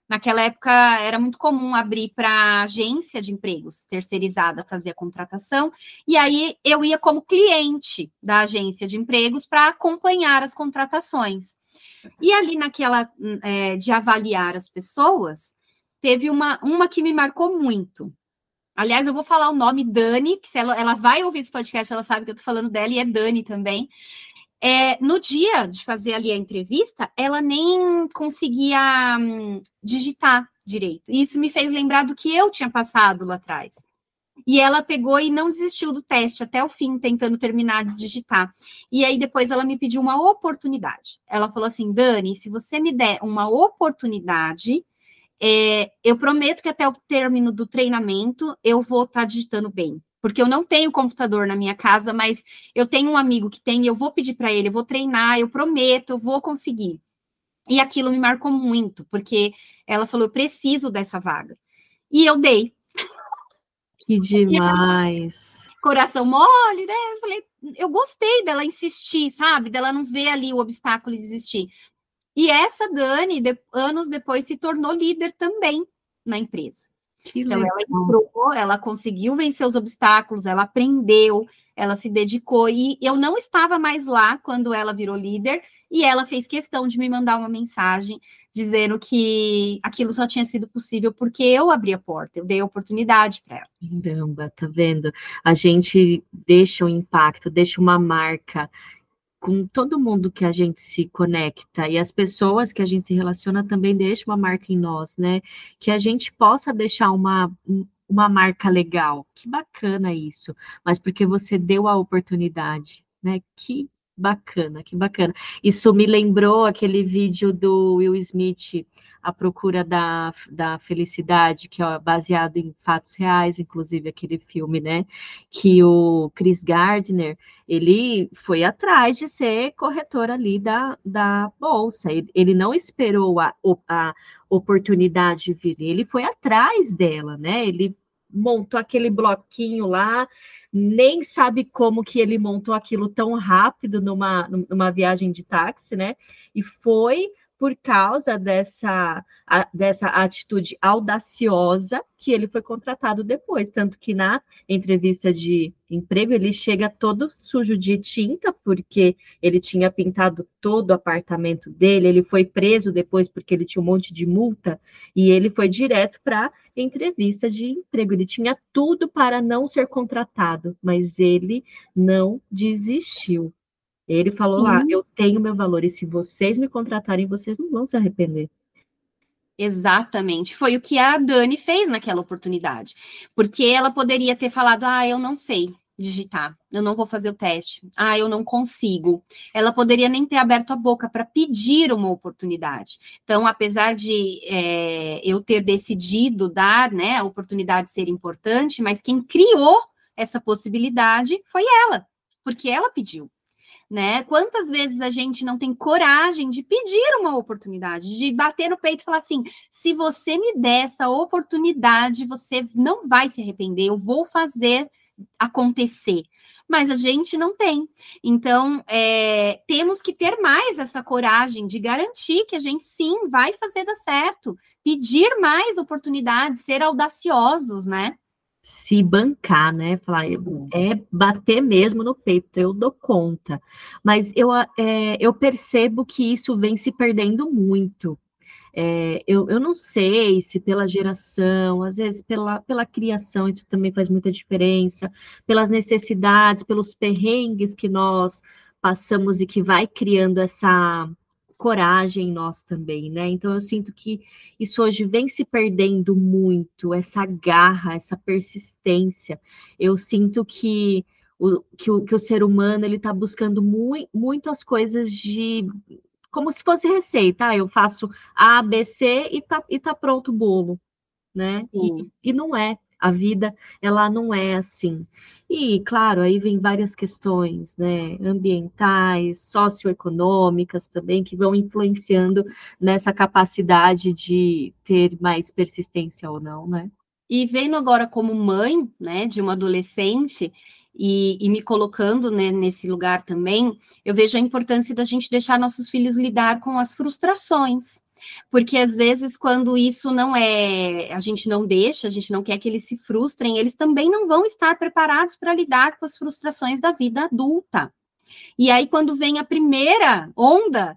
naquela época era muito comum abrir para agência de empregos terceirizada fazer a contratação, e aí eu ia como cliente da agência de empregos para acompanhar as contratações. E ali naquela de avaliar as pessoas, teve uma que me marcou muito. Aliás, eu vou falar o nome Dani, que se ela vai ouvir esse podcast, ela sabe que eu estou falando dela, e é Dani também. No dia de fazer ali a entrevista, ela nem conseguia digitar direito. E isso me fez lembrar do que eu tinha passado lá atrás. E ela pegou e não desistiu do teste até o fim, tentando terminar de digitar. E aí depois ela me pediu uma oportunidade. Ela falou assim, Dani, se você me der uma oportunidade, eu prometo que até o término do treinamento eu vou estar digitando bem. Porque eu não tenho computador na minha casa, mas eu tenho um amigo que tem, eu vou pedir para ele, eu vou treinar, eu prometo, eu vou conseguir. E aquilo me marcou muito, porque ela falou, eu preciso dessa vaga. E eu dei. Que demais. Coração mole, né? Eu falei, eu gostei dela insistir, sabe? Dela não ver ali o obstáculo e desistir. E essa Dani, anos depois, se tornou líder também na empresa. Então, ela entrou, ela conseguiu vencer os obstáculos, ela aprendeu, ela se dedicou, e eu não estava mais lá quando ela virou líder, e ela fez questão de me mandar uma mensagem dizendo que aquilo só tinha sido possível porque eu abri a porta, eu dei a oportunidade para ela. Caramba, tá vendo? A gente deixa um impacto, deixa uma marca com todo mundo que a gente se conecta, e as pessoas que a gente se relaciona também deixam uma marca em nós, né? Que a gente possa deixar uma marca legal. Que bacana isso. Mas porque você deu a oportunidade, né? Que bacana, que bacana. Isso me lembrou aquele vídeo do Will Smith, A Procura da Felicidade, que é baseado em fatos reais, inclusive aquele filme, né? Que o Chris Gardner, ele foi atrás de ser corretor ali da bolsa. Ele não esperou a oportunidade vir, ele foi atrás dela, né? Ele montou aquele bloquinho lá, nem sabe como que ele montou aquilo tão rápido numa viagem de táxi, né? E foi por causa dessa atitude audaciosa que ele foi contratado depois, tanto que na entrevista de emprego ele chega todo sujo de tinta, porque ele tinha pintado todo o apartamento dele, ele foi preso depois porque ele tinha um monte de multa, e ele foi direto para entrevista de emprego, ele tinha tudo para não ser contratado, mas ele não desistiu. Ele falou lá, eu tenho meu valor, e se vocês me contratarem, vocês não vão se arrepender. Exatamente, foi o que a Dani fez naquela oportunidade, porque ela poderia ter falado, eu não sei digitar, eu não vou fazer o teste, eu não consigo. Ela poderia nem ter aberto a boca para pedir uma oportunidade. Então, apesar de eu ter decidido dar, né, a oportunidade ser importante, mas quem criou essa possibilidade foi ela, porque ela pediu. Né? Quantas vezes a gente não tem coragem de pedir uma oportunidade, de bater no peito e falar assim, se você me der essa oportunidade, você não vai se arrepender, eu vou fazer acontecer. Mas a gente não tem. Então, temos que ter mais essa coragem de garantir que a gente, sim, vai fazer dar certo. Pedir mais oportunidades, ser audaciosos, né? Se bancar, né? Falar, bater mesmo no peito, eu dou conta. Mas eu percebo que isso vem se perdendo muito. Eu não sei se pela geração, às vezes pela criação, isso também faz muita diferença, pelas necessidades, pelos perrengues que nós passamos e que vai criando essa coragem em nós também, né? Então eu sinto que isso hoje vem se perdendo muito, essa garra, essa persistência. Eu sinto que o ser humano ele está buscando muito as coisas como se fosse receita. Eu faço A, B, C e tá pronto o bolo, né? E não é. A vida, ela não é assim. E, claro, aí vem várias questões, né? Ambientais, socioeconômicas também, que vão influenciando nessa capacidade de ter mais persistência ou não, né? E vendo agora como mãe, né, de uma adolescente, e me colocando, né, nesse lugar também, eu vejo a importância da gente deixar nossos filhos lidar com as frustrações. Porque às vezes, quando isso não é, a gente não deixa, a gente não quer que eles se frustrem, eles também não vão estar preparados para lidar com as frustrações da vida adulta. E aí, quando vem a primeira onda,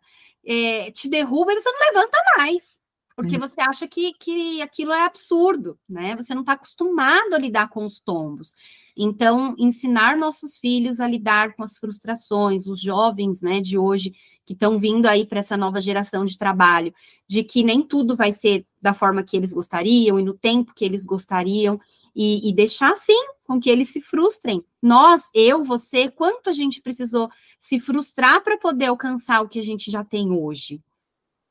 te derruba e você não levanta mais. Porque você acha que aquilo é absurdo, né? Você não está acostumado a lidar com os tombos. Então, ensinar nossos filhos a lidar com as frustrações, os jovens, né, de hoje, que estão vindo aí para essa nova geração de trabalho, de que nem tudo vai ser da forma que eles gostariam e no tempo que eles gostariam, e deixar, sim, com que eles se frustrem. Nós, eu, você, quanto a gente precisou se frustrar para poder alcançar o que a gente já tem hoje?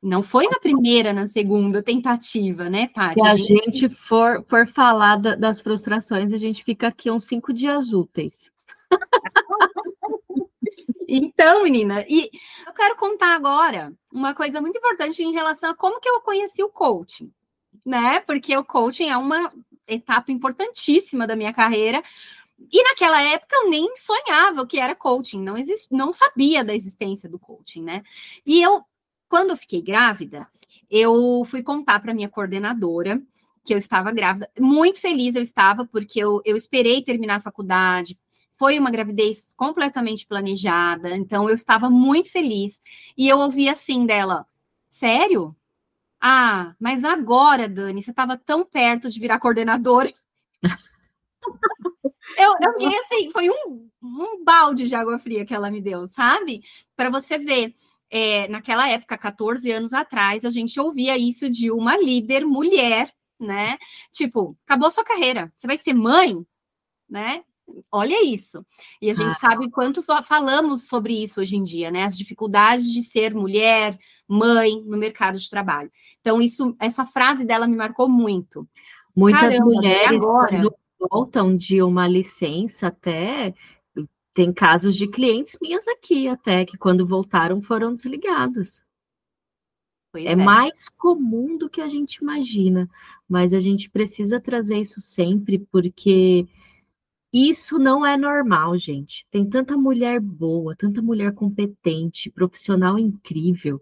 Não foi na primeira, na segunda tentativa, né, Paty? Se a gente for falar das frustrações, a gente fica aqui uns 5 dias úteis. Então, menina, e eu quero contar agora uma coisa muito importante em relação a como que eu conheci o coaching, né? Porque o coaching é uma etapa importantíssima da minha carreira. E naquela época eu nem sonhava o que era coaching, não sabia da existência do coaching, né? E quando eu fiquei grávida, eu fui contar para minha coordenadora que eu estava grávida. Muito feliz eu estava, porque eu esperei terminar a faculdade. Foi uma gravidez completamente planejada, então eu estava muito feliz. E eu ouvi assim dela: sério? Ah, mas agora, Dani, você estava tão perto de virar coordenadora. Eu fiquei assim, foi um balde de água fria que ela me deu, sabe? Para você ver. Naquela época, 14 anos atrás, a gente ouvia isso de uma líder mulher, né? Tipo, acabou sua carreira, você vai ser mãe, né? Olha isso. E a gente sabe quanto falamos sobre isso hoje em dia, né? As dificuldades de ser mulher, mãe no mercado de trabalho. Então, essa frase dela me marcou muito. Muitas mulheres, quando voltam de uma licença, até tem casos de clientes minhas aqui, até que quando voltaram foram desligadas. É mais comum do que a gente imagina, mas a gente precisa trazer isso sempre, porque isso não é normal, gente. Tem tanta mulher boa, tanta mulher competente, profissional incrível.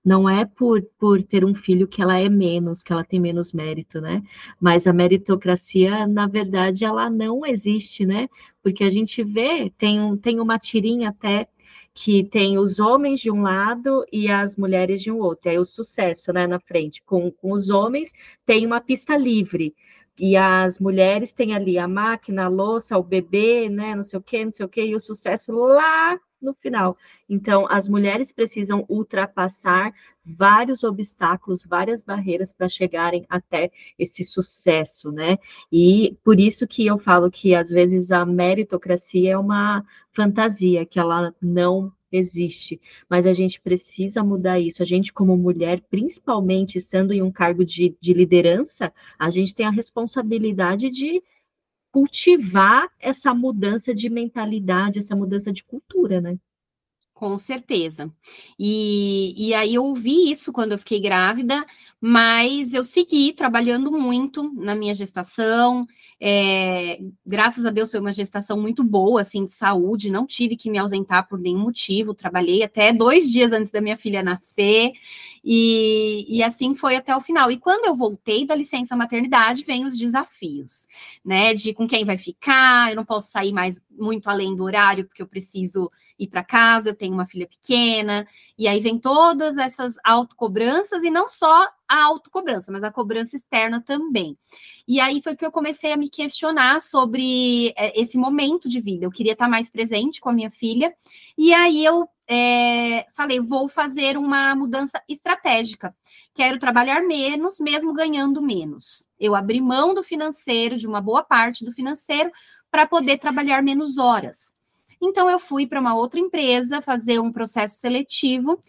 Não é por ter um filho que ela é menos, que ela tem menos mérito, né? Mas a meritocracia, na verdade, ela não existe, né? Porque a gente vê, tem uma tirinha até que tem os homens de um lado e as mulheres de um outro. Aí o sucesso, né, na frente. Com os homens tem uma pista livre. E as mulheres têm ali a máquina, a louça, o bebê, né? Não sei o quê, e o sucesso lá no final. Então, as mulheres precisam ultrapassar vários obstáculos, várias barreiras para chegarem até esse sucesso, né? E por isso que eu falo que, às vezes, a meritocracia é uma fantasia, que ela não existe, mas a gente precisa mudar isso. A gente, como mulher, principalmente estando em um cargo de liderança, a gente tem a responsabilidade de cultivar essa mudança de mentalidade, essa mudança de cultura, né? Com certeza. E aí eu ouvi isso quando eu fiquei grávida, mas eu segui trabalhando muito na minha gestação. Graças a Deus foi uma gestação muito boa, assim, de saúde. Não tive que me ausentar por nenhum motivo. Trabalhei até 2 dias antes da minha filha nascer. E assim foi até o final. E quando eu voltei da licença maternidade, vem os desafios, né? De com quem vai ficar, eu não posso sair mais muito além do horário, porque eu preciso ir para casa, eu tenho uma filha pequena, e aí vem todas essas autocobranças, e não só a autocobrança, mas a cobrança externa também. E aí foi que eu comecei a me questionar sobre esse momento de vida. Eu queria estar mais presente com a minha filha, e aí eu falei, vou fazer uma mudança estratégica. Quero trabalhar menos, mesmo ganhando menos. Eu abri mão do financeiro, de uma boa parte do financeiro, para poder trabalhar menos horas. Então, eu fui para uma outra empresa fazer um processo seletivo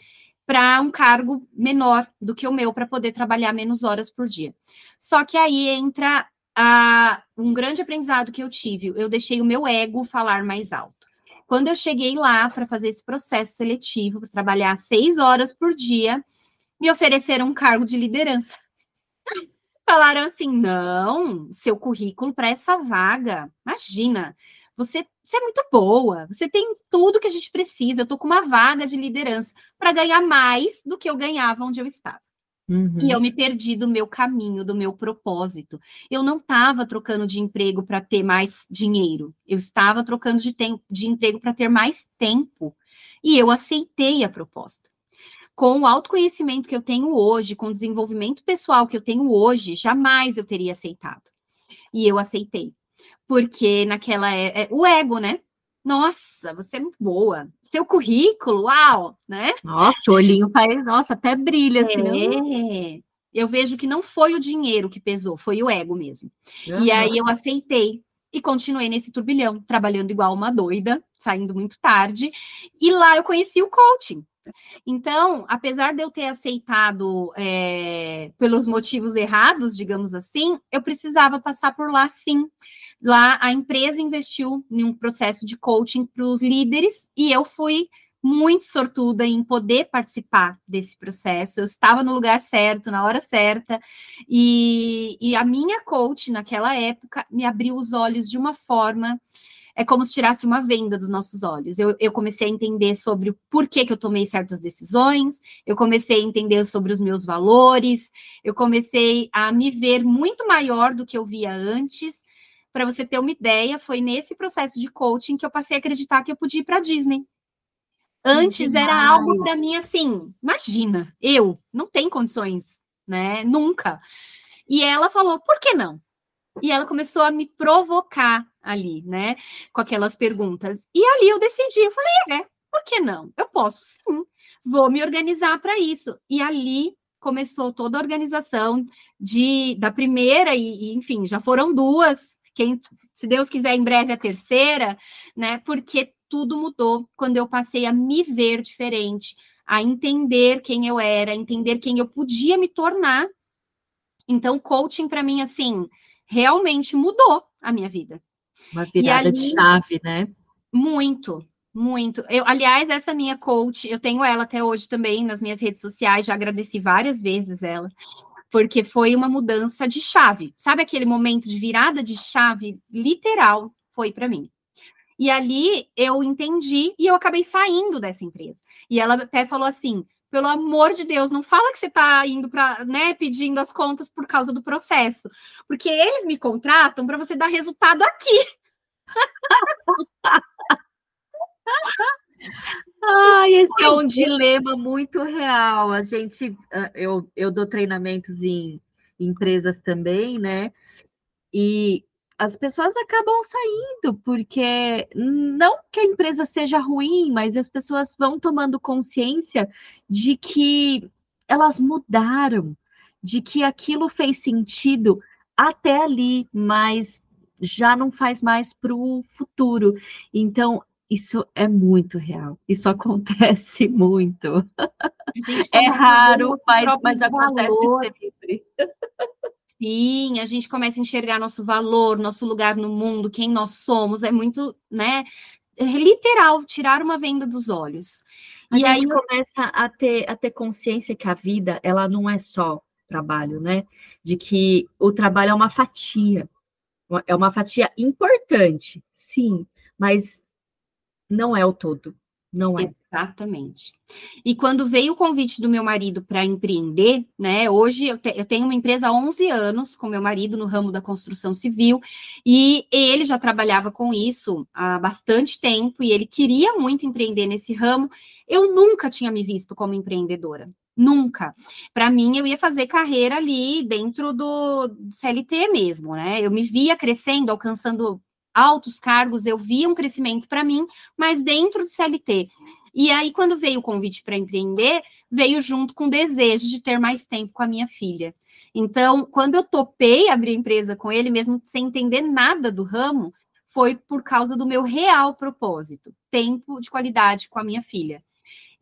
para um cargo menor do que o meu, para poder trabalhar menos horas por dia. Só que aí entra um grande aprendizado que eu tive. Eu deixei o meu ego falar mais alto. Quando eu cheguei lá para fazer esse processo seletivo, para trabalhar 6 horas por dia, me ofereceram um cargo de liderança. Falaram assim, não, seu currículo para essa vaga, imagina, você você é muito boa, você tem tudo que a gente precisa, eu tô com uma vaga de liderança para ganhar mais do que eu ganhava onde eu estava. E eu me perdi do meu caminho, do meu propósito. Eu não estava trocando de emprego para ter mais dinheiro. Eu estava trocando de emprego para ter mais tempo. E eu aceitei a proposta. Com o autoconhecimento que eu tenho hoje, com o desenvolvimento pessoal que eu tenho hoje, jamais eu teria aceitado. E eu aceitei. Porque naquela o ego, né? Nossa, você é muito boa. Seu currículo, uau, né? Nossa, o olhinho faz, nossa, até brilha, assim, não? Eu vejo que não foi o dinheiro que pesou, foi o ego mesmo. E aí eu aceitei e continuei nesse turbilhão, trabalhando igual uma doida, saindo muito tarde. E lá eu conheci o coaching. Então, apesar de eu ter aceitado pelos motivos errados, digamos assim, eu precisava passar por lá, sim. Lá a empresa investiu em um processo de coaching para os líderes e eu fui muito sortuda em poder participar desse processo. Eu estava no lugar certo, na hora certa, e a minha coach naquela época me abriu os olhos de uma forma. É como se tirasse uma venda dos nossos olhos. Eu comecei a entender sobre o porquê que eu tomei certas decisões, eu comecei a entender sobre os meus valores, eu comecei a me ver muito maior do que eu via antes. Para você ter uma ideia, foi nesse processo de coaching que eu passei a acreditar que eu podia ir para a Disney. Antes era algo para mim assim, imagina, eu não tenho condições, né? Nunca. E ela falou, por que não? E ela começou a me provocar ali, né? Com aquelas perguntas. E ali eu decidi, eu falei, por que não? Eu posso sim, vou me organizar para isso. E ali começou toda a organização da primeira, e enfim, já foram duas. Se Deus quiser, em breve a terceira, né? Porque tudo mudou quando eu passei a me ver diferente, a entender quem eu era, a entender quem eu podia me tornar. Então, coaching para mim, assim, realmente mudou a minha vida. Uma virada de chave, né? Muito, muito. Aliás, essa minha coach, eu tenho ela até hoje também nas minhas redes sociais, já agradeci várias vezes ela, porque foi uma mudança de chave. Sabe aquele momento de virada de chave literal? Foi para mim. E ali eu entendi e eu acabei saindo dessa empresa. E ela até falou assim, pelo amor de Deus, não fala que você está indo para, né, pedindo as contas por causa do processo, porque eles me contratam para você dar resultado aqui. Esse é um dilema muito real. A gente, eu dou treinamentos em empresas também, né? E as pessoas acabam saindo, porque não que a empresa seja ruim, mas as pessoas vão tomando consciência de que elas mudaram, de que aquilo fez sentido até ali, mas já não faz mais para o futuro. Então, isso é muito real, isso acontece muito. É raro, mas acontece sempre. Sim, a gente começa a enxergar nosso valor, nosso lugar no mundo, quem nós somos, é muito, né? É literal, tirar uma venda dos olhos. E aí começa a ter consciência que a vida, ela não é só trabalho, né? De que o trabalho é uma fatia importante, sim, mas não é o todo, não é. Exatamente. E quando veio o convite do meu marido para empreender, né? Hoje eu tenho uma empresa há 11 anos com meu marido no ramo da construção civil, e ele já trabalhava com isso há bastante tempo, e ele queria muito empreender nesse ramo. Eu nunca tinha me visto como empreendedora. Nunca. Para mim, eu ia fazer carreira ali dentro do CLT mesmo, né? Eu me via crescendo, alcançando altos cargos, eu via um crescimento para mim, mas dentro do CLT. E aí, quando veio o convite para empreender, veio junto com o desejo de ter mais tempo com a minha filha. Então, quando eu topei abrir a empresa com ele, mesmo sem entender nada do ramo, foi por causa do meu real propósito, tempo de qualidade com a minha filha.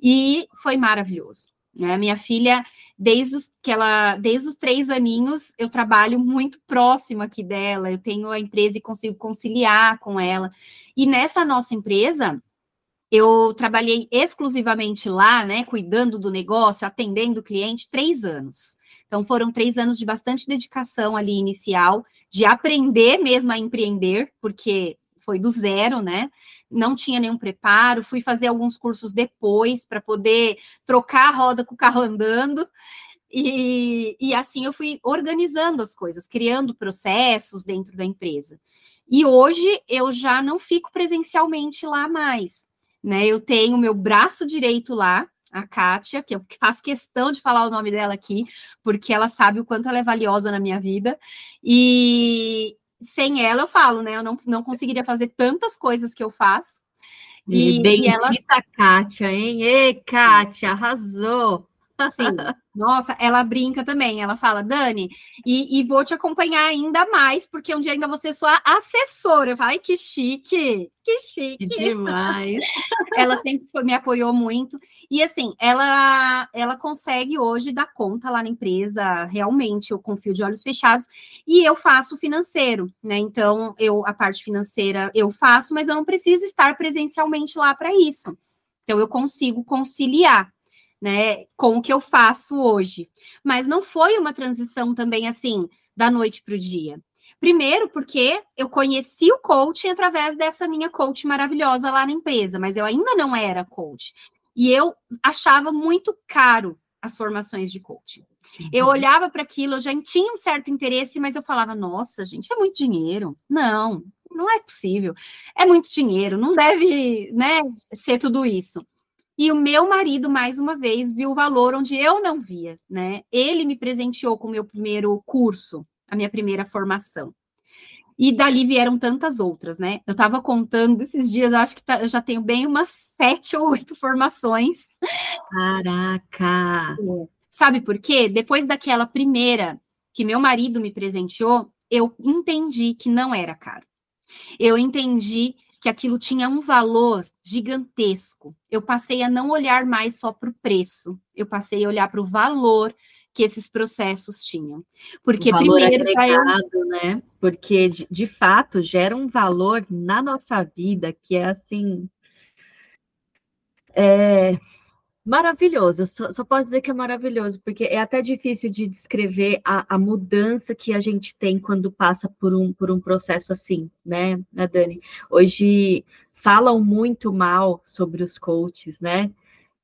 E foi maravilhoso. Né? Minha filha, desde os 3 aninhos, eu trabalho muito próximo aqui dela, eu tenho a empresa e consigo conciliar com ela. E nessa nossa empresa, eu trabalhei exclusivamente lá, né, cuidando do negócio, atendendo o cliente, 3 anos. Então, foram 3 anos de bastante dedicação ali inicial, de aprender mesmo a empreender, porque foi do zero, né? Não tinha nenhum preparo, fui fazer alguns cursos depois para poder trocar a roda com o carro andando. E assim eu fui organizando as coisas, criando processos dentro da empresa. E hoje eu já não fico presencialmente lá mais, né? Eu tenho meu braço direito lá, a Kátia, que eu faço questão de falar o nome dela aqui, porque ela sabe o quanto ela é valiosa na minha vida. E sem ela, eu falo, né? Eu não conseguiria fazer tantas coisas que eu faço. Bendita ela... Kátia, hein? Ei, Kátia, arrasou! Sim, nossa, ela brinca também, ela fala, Dani, e vou te acompanhar ainda mais, porque um dia ainda vou ser sua assessora. Eu falo, ai, que chique, que chique. Que demais. Ela sempre me apoiou muito, e assim, ela consegue hoje dar conta lá na empresa, realmente, eu confio de olhos fechados, e eu faço o financeiro, né, então, a parte financeira eu faço, mas eu não preciso estar presencialmente lá para isso, então eu consigo conciliar, né, com o que eu faço hoje. Mas não foi uma transição também assim, da noite para o dia. Primeiro, porque eu conheci o coaching através dessa minha coach maravilhosa lá na empresa, mas eu ainda não era coach. E eu achava muito caro as formações de coaching. Eu olhava para aquilo, eu já tinha um certo interesse, mas eu falava, nossa, gente, é muito dinheiro. Não, não é possível. É muito dinheiro, não deve, né, ser tudo isso. E o meu marido, mais uma vez, viu o valor onde eu não via, né? Ele me presenteou com o meu primeiro curso, a minha primeira formação. E dali vieram tantas outras, né? Eu estava contando esses dias, eu acho que eu já tenho bem umas 7 ou 8 formações. Caraca! Sabe por quê? Depois daquela primeira que meu marido me presenteou, eu entendi que não era caro. Eu entendi que aquilo tinha um valor gigantesco. Eu passei a não olhar mais só para o preço, eu passei a olhar para o valor que esses processos tinham. Porque o valor primeiro para eu, né? Porque de fato gera um valor na nossa vida que é assim, maravilhoso. Eu só posso dizer que é maravilhoso, porque é até difícil de descrever a mudança que a gente tem quando passa por um processo assim, né, Dani? Hoje falam muito mal sobre os coaches, né?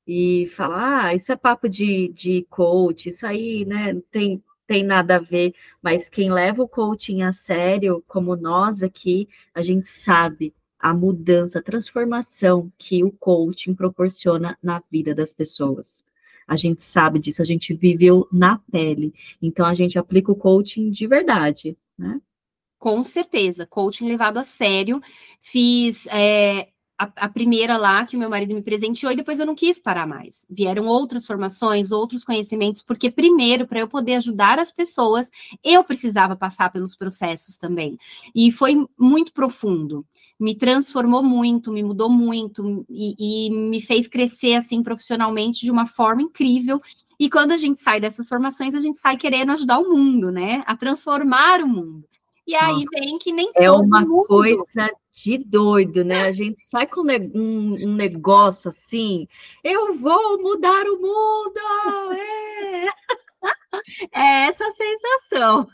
E falar, isso é papo de coach, isso aí, né, tem nada a ver, mas quem leva o coaching a sério, como nós aqui, a gente sabe a mudança, a transformação que o coaching proporciona na vida das pessoas. A gente sabe disso, a gente viveu na pele, então a gente aplica o coaching de verdade, né? com certeza, coaching levado a sério, fiz a primeira lá que o meu marido me presenteou e depois eu não quis parar mais. Vieram outras formações, outros conhecimentos, porque primeiro, para eu poder ajudar as pessoas, eu precisava passar pelos processos também. E foi muito profundo. Me transformou muito, me mudou muito e me fez crescer assim profissionalmente de uma forma incrível. E quando a gente sai dessas formações, a gente sai querendo ajudar o mundo, né? A transformar o mundo. E aí Nossa, vem que nem é todo uma mundo. coisa de doido, né? A gente sai com um negócio assim, eu vou mudar o mundo! É, é essa a sensação.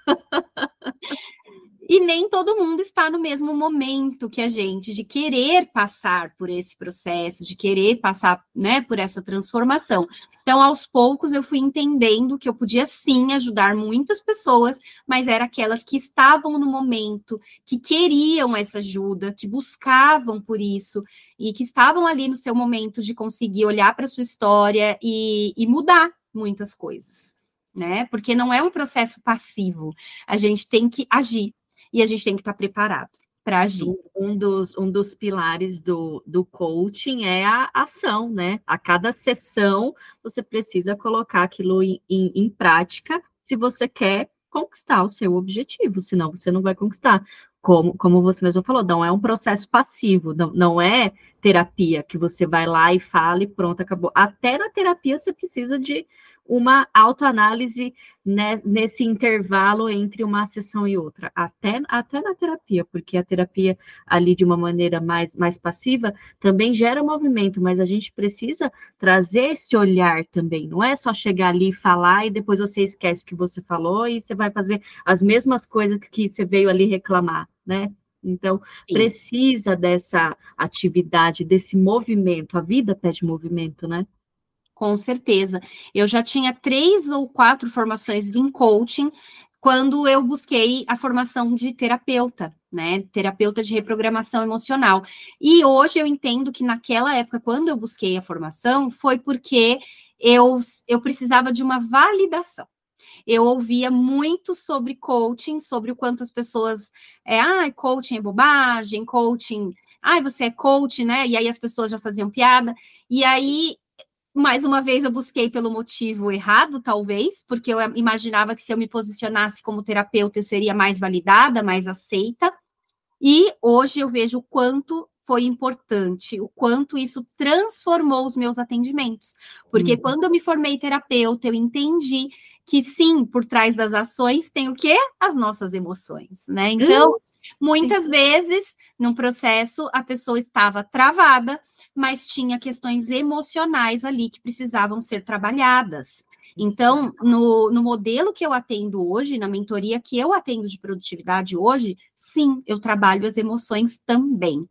E nem todo mundo está no mesmo momento que a gente, de querer passar por esse processo, de querer passar, né, por essa transformação. Então, aos poucos, eu fui entendendo que eu podia, sim, ajudar muitas pessoas, mas eram aquelas que estavam no momento, que queriam essa ajuda, que buscavam por isso, e que estavam ali no seu momento de conseguir olhar para a sua história e mudar muitas coisas, né? Porque não é um processo passivo, a gente tem que agir. E a gente tem que estar preparado para agir. Um dos pilares do coaching é a ação, né? A cada sessão você precisa colocar aquilo em prática se você quer conquistar o seu objetivo, senão você não vai conquistar. Como você mesmo falou, não é um processo passivo, não é terapia que você vai lá e fala e pronto, acabou. Até na terapia você precisa de uma autoanálise, né, nesse intervalo entre uma sessão e outra, até na terapia, porque a terapia ali de uma maneira mais passiva também gera movimento, mas a gente precisa trazer esse olhar também, não é só chegar ali e falar e depois você esquece o que você falou e você vai fazer as mesmas coisas que você veio ali reclamar, né? Então, Sim. precisa dessa atividade, desse movimento. A vida pede movimento, né? Com certeza. Eu já tinha 3 ou 4 formações em coaching quando eu busquei a formação de terapeuta, né? Terapeuta de reprogramação emocional. E hoje eu entendo que naquela época, quando eu busquei a formação, foi porque eu precisava de uma validação. Eu ouvia muito sobre coaching, sobre o quanto as pessoas, coaching é bobagem, coaching, você é coach, né? E aí as pessoas já faziam piada. E aí mais uma vez, eu busquei pelo motivo errado, talvez, porque eu imaginava que se eu me posicionasse como terapeuta, eu seria mais validada, mais aceita. E hoje eu vejo o quanto foi importante, o quanto isso transformou os meus atendimentos. Porque quando eu me formei terapeuta, eu entendi que sim, por trás das ações tem o quê? As nossas emoções, né? Então, muitas vezes, num processo, a pessoa estava travada, mas tinha questões emocionais ali que precisavam ser trabalhadas. Então, no modelo que eu atendo hoje, na mentoria que eu atendo de produtividade hoje, sim, eu trabalho as emoções também.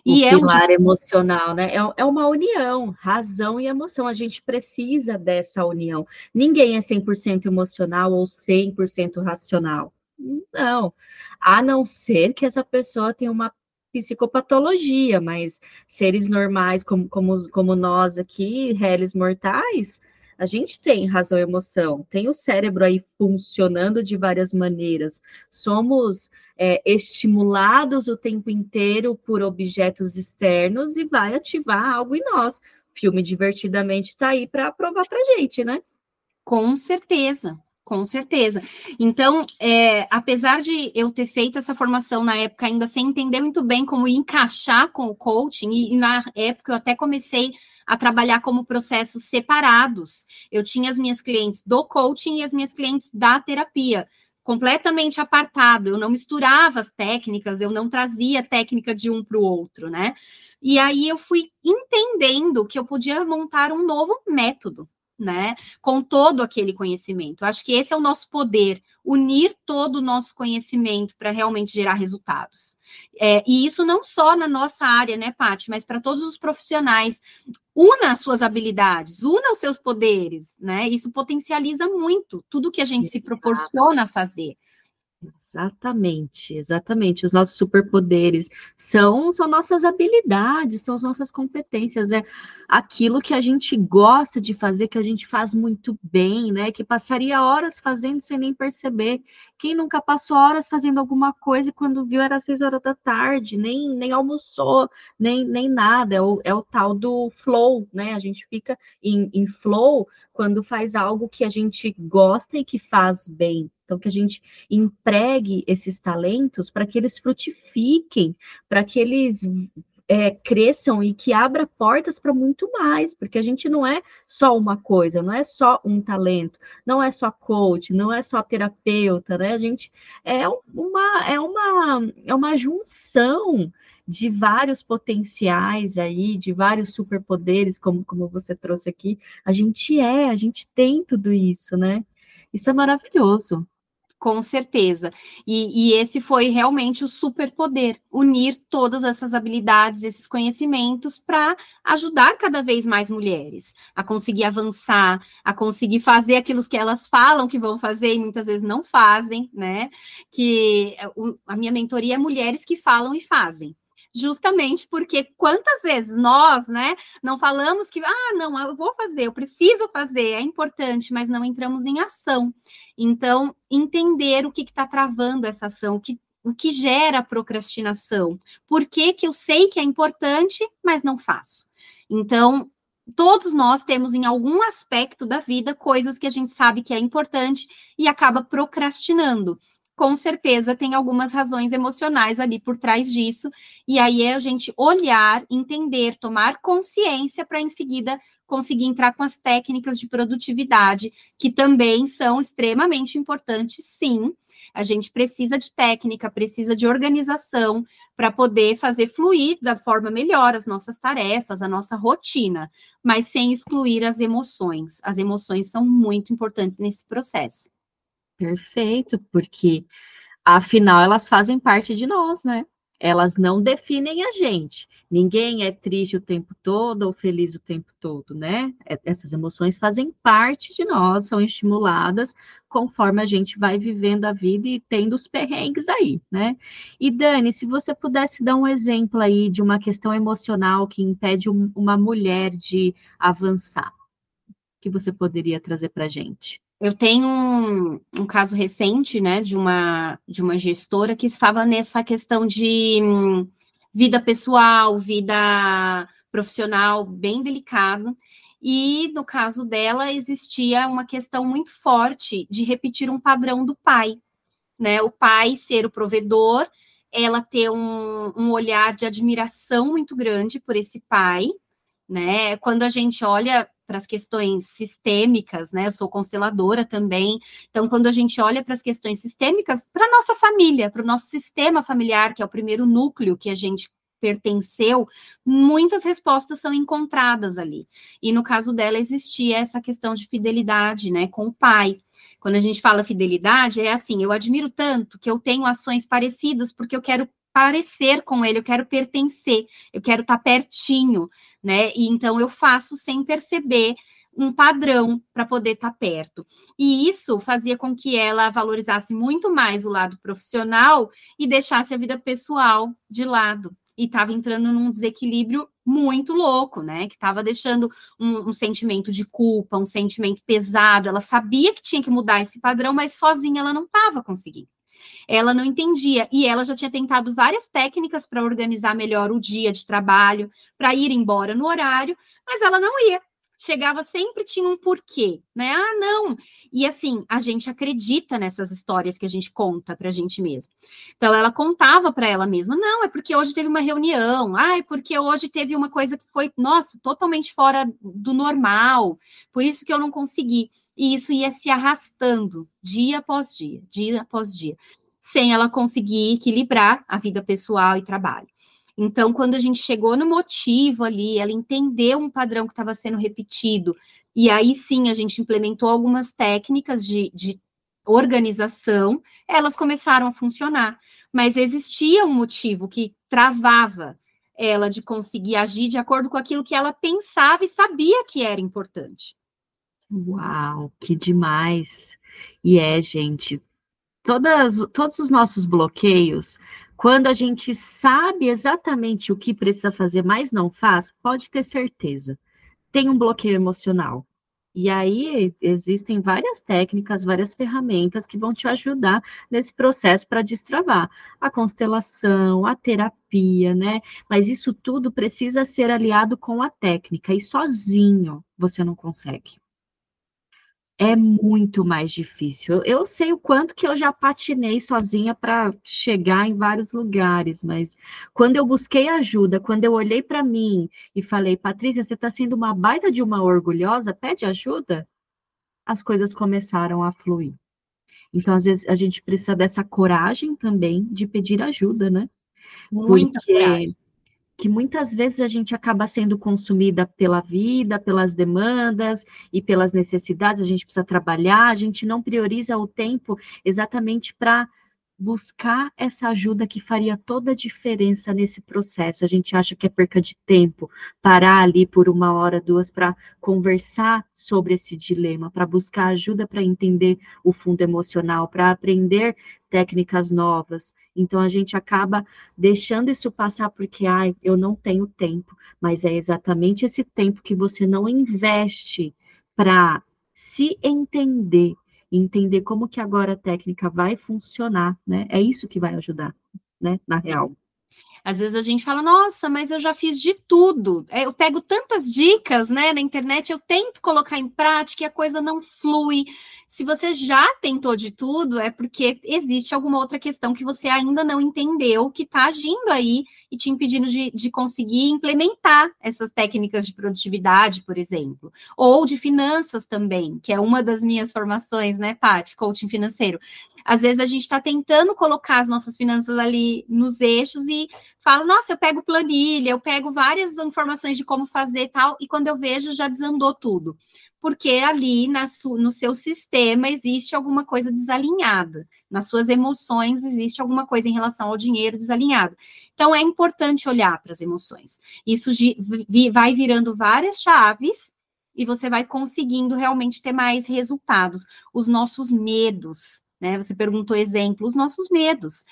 O pilar emocional, né? É uma união, razão e emoção. A gente precisa dessa união. Ninguém é 100% emocional ou 100% racional. Não. A não ser que essa pessoa tenha uma psicopatologia, mas seres normais como nós aqui, réis mortais, a gente tem razão e emoção, tem o cérebro aí funcionando de várias maneiras. Somos estimulados o tempo inteiro por objetos externos e vai ativar algo em nós. O filme Divertidamente está aí para provar para a gente, né? Com certeza. Com certeza. Então, apesar de eu ter feito essa formação na época ainda sem entender muito bem como encaixar com o coaching, e na época eu até comecei a trabalhar como processos separados. Eu tinha as minhas clientes do coaching e as minhas clientes da terapia, completamente apartado. Eu não misturava as técnicas, eu não trazia técnica de um para o outro, né? E aí eu fui entendendo que eu podia montar um novo método, né, com todo aquele conhecimento. Acho que esse é o nosso poder, unir todo o nosso conhecimento para realmente gerar resultados. E isso não só na nossa área, né, Paty, mas para todos os profissionais. Una as suas habilidades, una os seus poderes, né? Isso potencializa muito tudo que a gente se proporciona a fazer. Exatamente. Os nossos superpoderes são nossas habilidades, são as nossas competências, é aquilo que a gente gosta de fazer, que a gente faz muito bem, né? Que passaria horas fazendo sem nem perceber. Quem nunca passou horas fazendo alguma coisa e quando viu era 6 horas da tarde, nem almoçou, nem nada. É o tal do flow, né? A gente fica em flow quando faz algo que a gente gosta e que faz bem. Então, que a gente empregue esses talentos para que eles frutifiquem, para que eles cresçam e que abra portas para muito mais, porque a gente não é só uma coisa, não é só um talento, não é só coach, não é só terapeuta, né? A gente é uma junção de vários potenciais aí, de vários superpoderes, como você trouxe aqui. A gente tem tudo isso, né? Isso é maravilhoso. Com certeza. E esse foi realmente o superpoder, unir todas essas habilidades, esses conhecimentos para ajudar cada vez mais mulheres a conseguir avançar, a conseguir fazer aquilo que elas falam que vão fazer e muitas vezes não fazem, né? Que a minha mentoria é mulheres que falam e fazem. Justamente porque quantas vezes nós, né, não falamos que, não, eu vou fazer, eu preciso fazer, é importante, mas não entramos em ação. Então, entender o que está travando essa ação, o que gera procrastinação, por que eu sei que é importante, mas não faço. Então, todos nós temos em algum aspecto da vida coisas que a gente sabe que é importante e acaba procrastinando. Com certeza tem algumas razões emocionais ali por trás disso, e aí é a gente olhar, entender, tomar consciência para em seguida conseguir entrar com as técnicas de produtividade, que também são extremamente importantes, sim. A gente precisa de técnica, precisa de organização para poder fazer fluir da forma melhor as nossas tarefas, a nossa rotina, mas sem excluir as emoções. As emoções são muito importantes nesse processo. Perfeito, porque afinal elas fazem parte de nós, né? Elas não definem a gente. Ninguém é triste o tempo todo ou feliz o tempo todo, né? Essas emoções fazem parte de nós, são estimuladas conforme a gente vai vivendo a vida e tendo os perrengues aí, né? E Dani, se você pudesse dar um exemplo aí de uma questão emocional que impede uma mulher de avançar, o que você poderia trazer para a gente? Eu tenho um caso recente, né, de uma gestora que estava nessa questão de vida pessoal, vida profissional bem delicado, e no caso dela existia uma questão muito forte de repetir um padrão do pai, né, o pai ser o provedor, ela ter um olhar de admiração muito grande por esse pai, né? Quando a gente olha para as questões sistêmicas, né? Eu sou consteladora também, então quando a gente olha para as questões sistêmicas, para a nossa família, para o nosso sistema familiar, que é o primeiro núcleo que a gente pertenceu, muitas respostas são encontradas ali. E no caso dela existia essa questão de fidelidade, né, com o pai. Quando a gente fala fidelidade, é assim, eu admiro tanto que eu tenho ações parecidas porque eu quero parecer com ele, eu quero pertencer, eu quero estar pertinho, né? E então eu faço sem perceber um padrão para poder estar perto. E isso fazia com que ela valorizasse muito mais o lado profissional e deixasse a vida pessoal de lado. E estava entrando num desequilíbrio muito louco, né? Que estava deixando um sentimento de culpa, um sentimento pesado. Ela sabia que tinha que mudar esse padrão, mas sozinha ela não estava conseguindo. Ela não entendia, e ela já tinha tentado várias técnicas para organizar melhor o dia de trabalho, para ir embora no horário, mas ela não ia. Chegava sempre, tinha um porquê, né? Ah, não. E assim, a gente acredita nessas histórias que a gente conta para a gente mesmo. Então, ela contava para ela mesma, não, é porque hoje teve uma reunião, ah, é porque hoje teve uma coisa que foi, nossa, totalmente fora do normal, por isso que eu não consegui. E isso ia se arrastando dia após dia, sem ela conseguir equilibrar a vida pessoal e trabalho. Então, quando a gente chegou no motivo ali, ela entendeu um padrão que estava sendo repetido, e aí sim a gente implementou algumas técnicas de organização, elas começaram a funcionar. Mas existia um motivo que travava ela de conseguir agir de acordo com aquilo que ela pensava e sabia que era importante. Uau, que demais! E gente, todos os nossos bloqueios, quando a gente sabe exatamente o que precisa fazer, mas não faz, pode ter certeza, tem um bloqueio emocional. E aí existem várias técnicas, várias ferramentas que vão te ajudar nesse processo para destravar. A constelação, a terapia, né? Mas isso tudo precisa ser aliado com a técnica, e sozinho você não consegue. É muito mais difícil. Eu sei o quanto que eu já patinei sozinha para chegar em vários lugares, mas quando eu busquei ajuda, quando eu olhei para mim e falei, Patrícia, você está sendo uma baita de uma orgulhosa, pede ajuda, as coisas começaram a fluir. Então, às vezes, a gente precisa dessa coragem também de pedir ajuda, né? Muita coragem. Que muitas vezes a gente acaba sendo consumida pela vida, pelas demandas e pelas necessidades, a gente precisa trabalhar, a gente não prioriza o tempo exatamente para buscar essa ajuda que faria toda a diferença nesse processo. A gente acha que é perca de tempo, parar ali por 1 hora, 2, para conversar sobre esse dilema, para buscar ajuda para entender o fundo emocional, para aprender técnicas novas. Então, a gente acaba deixando isso passar porque, ai, eu não tenho tempo, mas é exatamente esse tempo que você não investe para se entender como que agora a técnica vai funcionar, né? É isso que vai ajudar, né? Na real. Às vezes a gente fala, nossa, mas eu já fiz de tudo. Eu pego tantas dicas, né, na internet, eu tento colocar em prática e a coisa não flui. Se você já tentou de tudo, é porque existe alguma outra questão que você ainda não entendeu, que está agindo aí e te impedindo de conseguir implementar essas técnicas de produtividade, por exemplo. Ou de finanças também, que é uma das minhas formações, né, Paty, coaching financeiro. Às vezes a gente está tentando colocar as nossas finanças ali nos eixos e fala, nossa, eu pego planilha, eu pego várias informações de como fazer e tal, e quando eu vejo já desandou tudo. porque ali no seu sistema existe alguma coisa desalinhada, nas suas emoções existe alguma coisa em relação ao dinheiro desalinhado. Então, é importante olhar para as emoções. Isso vai virando várias chaves e você vai conseguindo realmente ter mais resultados. Os nossos medos, né? Você perguntou exemplo, os nossos medos.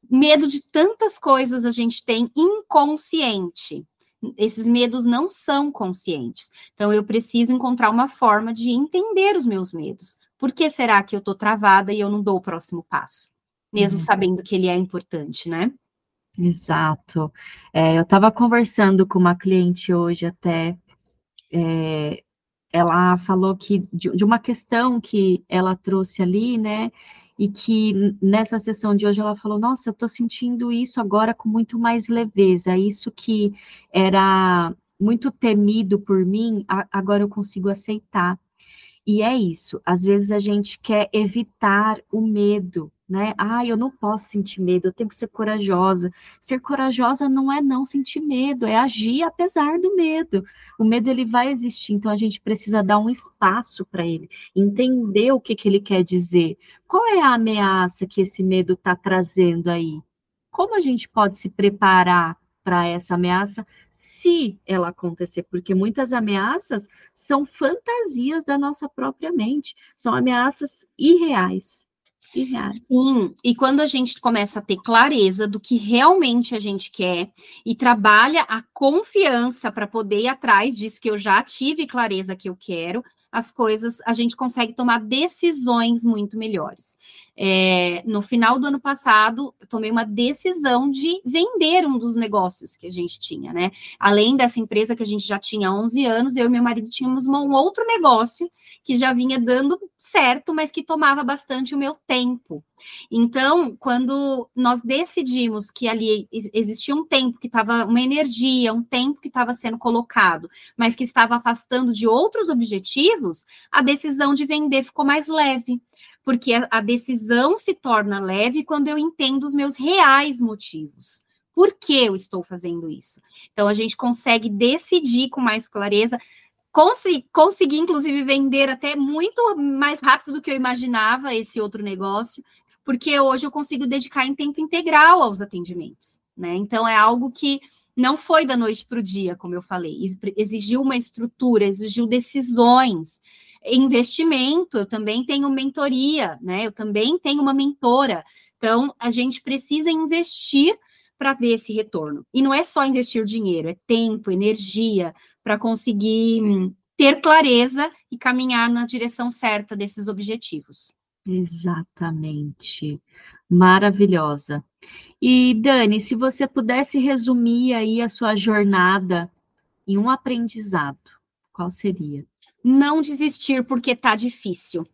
Medo de tantas coisas a gente tem inconsciente. Esses medos não são conscientes. Então, eu preciso encontrar uma forma de entender os meus medos. Por que será que eu estou travada e eu não dou o próximo passo? Mesmo sabendo que ele é importante, né? Exato. Eu estava conversando com uma cliente hoje até, ela falou que de uma questão que ela trouxe ali, né? E que nessa sessão de hoje ela falou, nossa, eu estou sentindo isso agora com muito mais leveza, isso que era muito temido por mim, agora eu consigo aceitar. E é isso, às vezes a gente quer evitar o medo, né? Eu não posso sentir medo, eu tenho que ser corajosa. Ser corajosa não é não sentir medo, é agir apesar do medo. O medo, ele vai existir, então a gente precisa dar um espaço para ele, entender o que ele quer dizer. Qual é a ameaça que esse medo está trazendo aí? Como a gente pode se preparar para essa ameaça, se ela acontecer? Porque muitas ameaças são fantasias da nossa própria mente, são ameaças irreais. Sim, e quando a gente começa a ter clareza do que realmente a gente quer e trabalha a confiança para poder ir atrás disso que eu já tive clareza que eu quero, as coisas, a gente consegue tomar decisões muito melhores. No final do ano passado, eu tomei uma decisão de vender um dos negócios que a gente tinha, né? Além dessa empresa que a gente já tinha há 11 anos, eu e meu marido tínhamos um outro negócio que já vinha dando certo, mas que tomava bastante o meu tempo. Então, quando nós decidimos que ali existia um tempo que estava, uma energia, um tempo que estava sendo colocado, mas que estava afastando de outros objetivos, a decisão de vender ficou mais leve, porque a decisão se torna leve quando eu entendo os meus reais motivos. Por que eu estou fazendo isso? Então, a gente consegue decidir com mais clareza, consegui, inclusive, vender até muito mais rápido do que eu imaginava esse outro negócio, porque hoje eu consigo dedicar em tempo integral aos atendimentos, né? Então, é algo que não foi da noite para o dia, como eu falei, exigiu uma estrutura, exigiu decisões, investimento. Eu também tenho mentoria, né? Eu também tenho uma mentora. Então, a gente precisa investir para ver esse retorno. E não é só investir dinheiro, é tempo, energia, para conseguir ter clareza e caminhar na direção certa desses objetivos. Exatamente. Maravilhosa. E, Dani, se você pudesse resumir aí a sua jornada em um aprendizado, qual seria? Não desistir porque está difícil.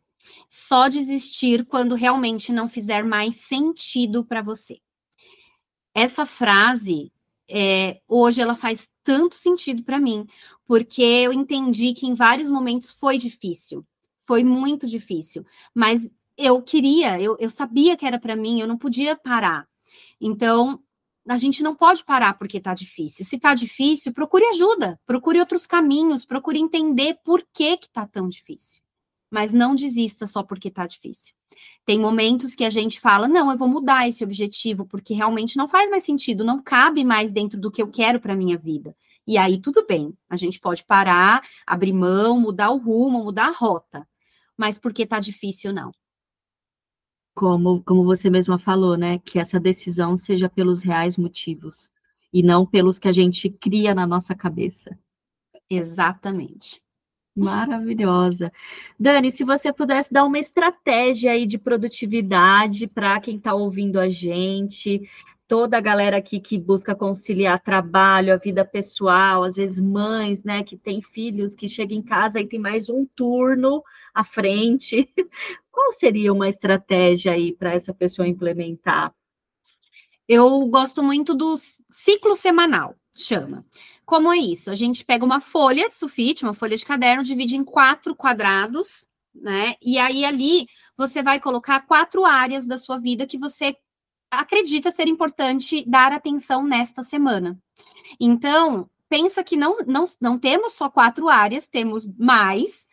Só desistir quando realmente não fizer mais sentido para você. Essa frase, hoje ela faz tanto sentido para mim, porque eu entendi que em vários momentos foi difícil, foi muito difícil, mas eu sabia que era para mim, eu não podia parar. Então, a gente não pode parar porque está difícil. Se está difícil, procure ajuda, procure outros caminhos, procure entender por que está tão difícil. Mas não desista só porque está difícil. Tem momentos que a gente fala, não, eu vou mudar esse objetivo, porque realmente não faz mais sentido, não cabe mais dentro do que eu quero para a minha vida. E aí, tudo bem, a gente pode parar, abrir mão, mudar o rumo, mudar a rota. Mas porque está difícil, não. Como você mesma falou, né? Que essa decisão seja pelos reais motivos e não pelos que a gente cria na nossa cabeça. Exatamente. Maravilhosa. Dani, se você pudesse dar uma estratégia aí de produtividade para quem está ouvindo a gente, toda a galera aqui que busca conciliar trabalho, a vida pessoal, às vezes mães, né, que têm filhos que chegam em casa e tem mais um turno à frente. Qual seria uma estratégia aí para essa pessoa implementar? Eu gosto muito do ciclo semanal, chama. Como é isso? A gente pega uma folha de sulfite, uma folha de caderno, divide em 4 quadrados, né? E aí ali você vai colocar 4 áreas da sua vida que você acredita ser importante dar atenção nesta semana. Então, pensa que não temos só 4 áreas, temos mais,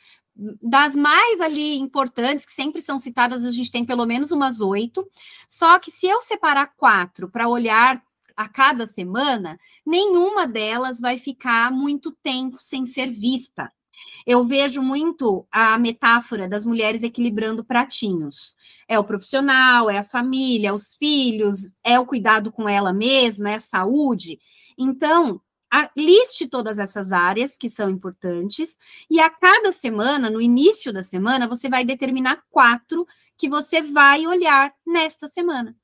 Das mais ali importantes, que sempre são citadas, a gente tem pelo menos umas 8, só que se eu separar 4 para olhar a cada semana, nenhuma delas vai ficar muito tempo sem ser vista. Eu vejo muito a metáfora das mulheres equilibrando pratinhos. É o profissional, é a família, os filhos, é o cuidado com ela mesma, é a saúde. Então, liste todas essas áreas que são importantes e a cada semana, no início da semana, você vai determinar 4 que você vai olhar nesta semana.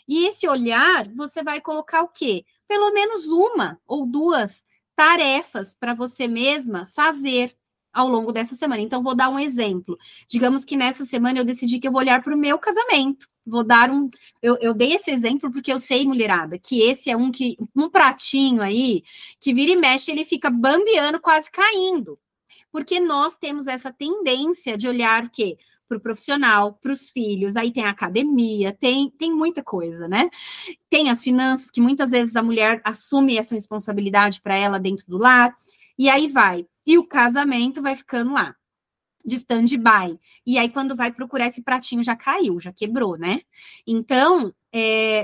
E esse olhar, você vai colocar o quê? Pelo menos 1 ou 2 tarefas para você mesma fazer ao longo dessa semana. Então, vou dar um exemplo. Digamos que nessa semana eu decidi que eu vou olhar para o meu casamento. Vou dar eu dei esse exemplo porque eu sei, mulherada, que esse é um pratinho aí, que vira e mexe, ele fica bambeando, quase caindo. Porque nós temos essa tendência de olhar o quê? Para o profissional, para os filhos, aí tem a academia, tem muita coisa, né? Tem as finanças, que muitas vezes a mulher assume essa responsabilidade para ela dentro do lar, e aí vai. E o casamento vai ficando lá, de stand-by. E aí, quando vai procurar esse pratinho, já caiu, já quebrou, né? Então,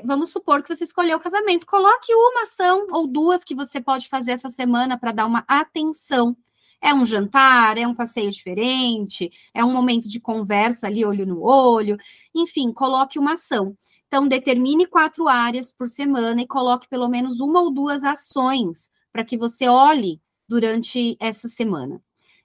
vamos supor que você escolheu o casamento. Coloque 1 ação ou 2 que você pode fazer essa semana para dar uma atenção. É um jantar, é um passeio diferente, é um momento de conversa ali, olho no olho. Enfim, coloque uma ação. Então, determine 4 áreas por semana e coloque pelo menos 1 ou 2 ações para que você olhe durante essa semana.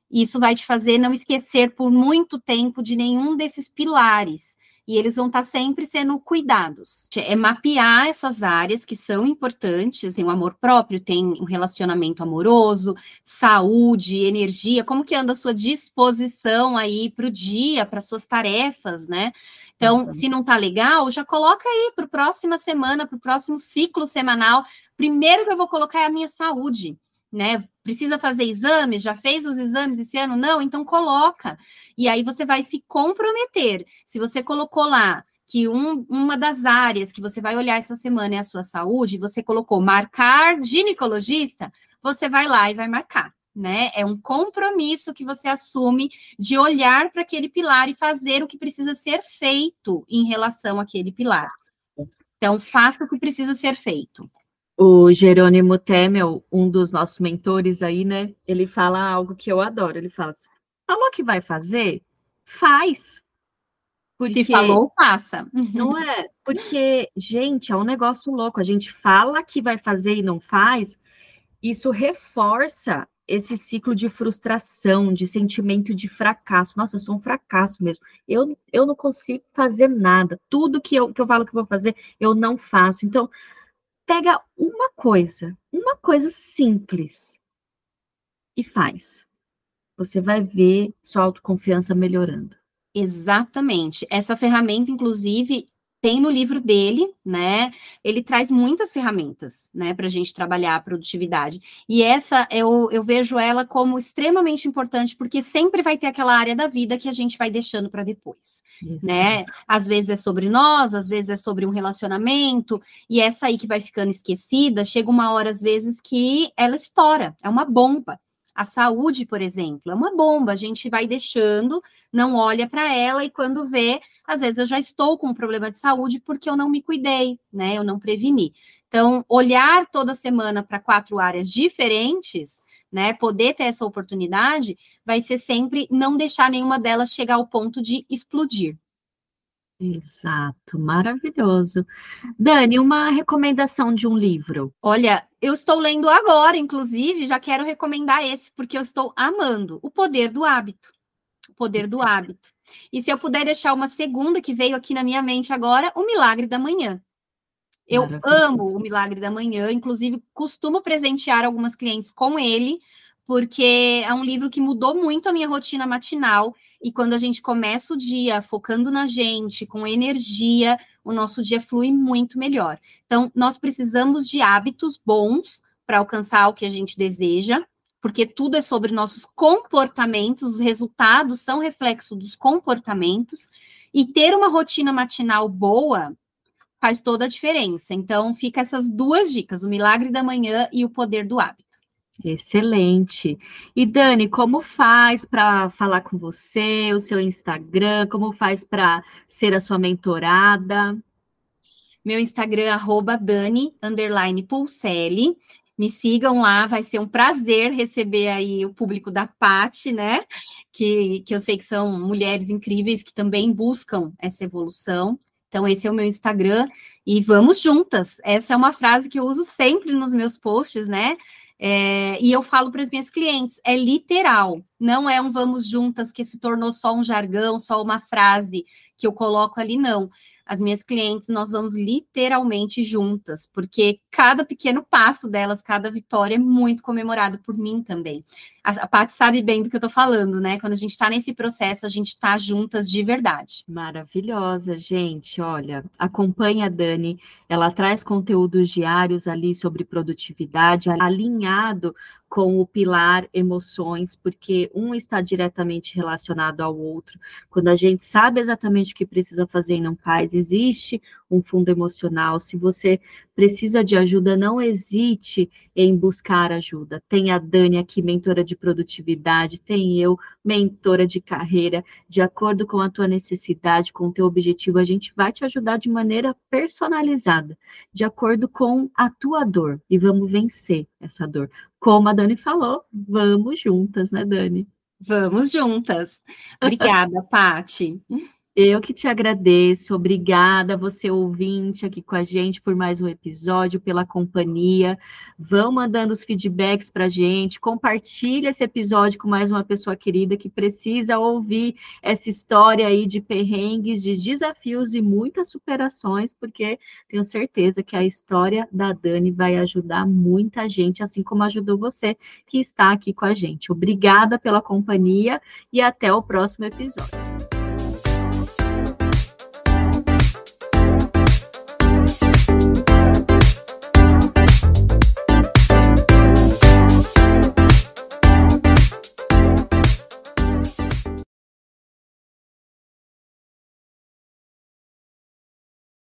Isso vai te fazer não esquecer por muito tempo de nenhum desses pilares. E eles vão estar sempre sendo cuidados. É mapear essas áreas que são importantes, tem o amor próprio, tem um relacionamento amoroso, saúde, energia, como que anda a sua disposição aí para o dia, para suas tarefas, né? Então, se não tá legal, já coloca aí para a próxima semana, para o próximo ciclo semanal. Primeiro que eu vou colocar é a minha saúde, né? Precisa fazer exames? Já fez os exames esse ano? Não? Então coloca. E aí você vai se comprometer. Se você colocou lá que uma das áreas que você vai olhar essa semana é a sua saúde, você colocou marcar ginecologista, você vai lá e vai marcar, né? É um compromisso que você assume de olhar para aquele pilar e fazer o que precisa ser feito em relação àquele pilar. Então, faça o que precisa ser feito. O Jerônimo Temel, um dos nossos mentores aí, né? Ele fala algo que eu adoro. Ele fala assim, falou que vai fazer? Faz. Se falou, faça. Não é? Porque, gente, é um negócio louco. A gente fala que vai fazer e não faz. Isso reforça esse ciclo de frustração, de sentimento de fracasso. Nossa, eu sou um fracasso mesmo. Eu não consigo fazer nada. Tudo que eu falo que vou fazer, eu não faço. Então, pega uma coisa simples e faz. Você vai ver sua autoconfiança melhorando. Exatamente. Essa ferramenta, inclusive, tem no livro dele, né? Ele traz muitas ferramentas, né, para a gente trabalhar a produtividade. E essa eu vejo ela como extremamente importante, porque sempre vai ter aquela área da vida que a gente vai deixando para depois, né? Às vezes é sobre nós, às vezes é sobre um relacionamento, e essa aí que vai ficando esquecida, chega uma hora, às vezes, que ela estoura, é uma bomba. A saúde, por exemplo, é uma bomba, a gente vai deixando, não olha para ela e quando vê, às vezes eu já estou com um problema de saúde porque eu não me cuidei, né? Eu não preveni. Então, olhar toda semana para 4 áreas diferentes, né? Poder ter essa oportunidade, vai ser sempre não deixar nenhuma delas chegar ao ponto de explodir. Exato, maravilhoso. Dani, uma recomendação de um livro. Olha, eu estou lendo agora, inclusive, já quero recomendar esse, porque eu estou amando O Poder do Hábito. O Poder do Hábito. E se eu puder deixar uma segunda que veio aqui na minha mente agora, O Milagre da Manhã. Eu amo O Milagre da Manhã, inclusive costumo presentear algumas clientes com ele, porque é um livro que mudou muito a minha rotina matinal, e quando a gente começa o dia focando na gente, com energia, o nosso dia flui muito melhor. Então, nós precisamos de hábitos bons para alcançar o que a gente deseja, porque tudo é sobre nossos comportamentos, os resultados são reflexo dos comportamentos, e ter uma rotina matinal boa faz toda a diferença. Então, fica essas 2 dicas, O Milagre da Manhã e O Poder do Hábito. Excelente. E Dani, como faz para falar com você, o seu Instagram, como faz para ser a sua mentorada? Meu Instagram, @Dani_Pulselli. Me sigam lá, vai ser um prazer receber aí o público da Paty, né? Que eu sei que são mulheres incríveis que também buscam essa evolução. Então, esse é o meu Instagram e vamos juntas. Essa é uma frase que eu uso sempre nos meus posts, né? E eu falo para as minhas clientes, é literal, não é um vamos juntas que se tornou só um jargão, só uma frase que eu coloco ali, não. As minhas clientes, nós vamos literalmente juntas, porque cada pequeno passo delas, cada vitória é muito comemorado por mim também. A Paty sabe bem do que eu estou falando, né? Quando a gente está nesse processo, a gente está juntas de verdade. Maravilhosa, gente. Olha, acompanha a Dani, ela traz conteúdos diários ali sobre produtividade, alinhado com o pilar emoções, porque um está diretamente relacionado ao outro. Quando a gente sabe exatamente o que precisa fazer e não faz, existe um fundo emocional. Se você precisa de ajuda, não hesite em buscar ajuda. Tem a Dani aqui, mentora de produtividade, tem eu, mentora de carreira. De acordo com a tua necessidade, com o teu objetivo, a gente vai te ajudar de maneira personalizada, de acordo com a tua dor. E vamos vencer essa dor. Como a Dani falou, vamos juntas, né, Dani? Vamos juntas. Obrigada, Paty. Eu que te agradeço, obrigada você ouvinte aqui com a gente por mais um episódio, pela companhia. Vão mandando os feedbacks para a gente, compartilha esse episódio com mais uma pessoa querida que precisa ouvir essa história aí de perrengues, de desafios e muitas superações, porque tenho certeza que a história da Dani vai ajudar muita gente, assim como ajudou você que está aqui com a gente. Obrigada pela companhia e até o próximo episódio.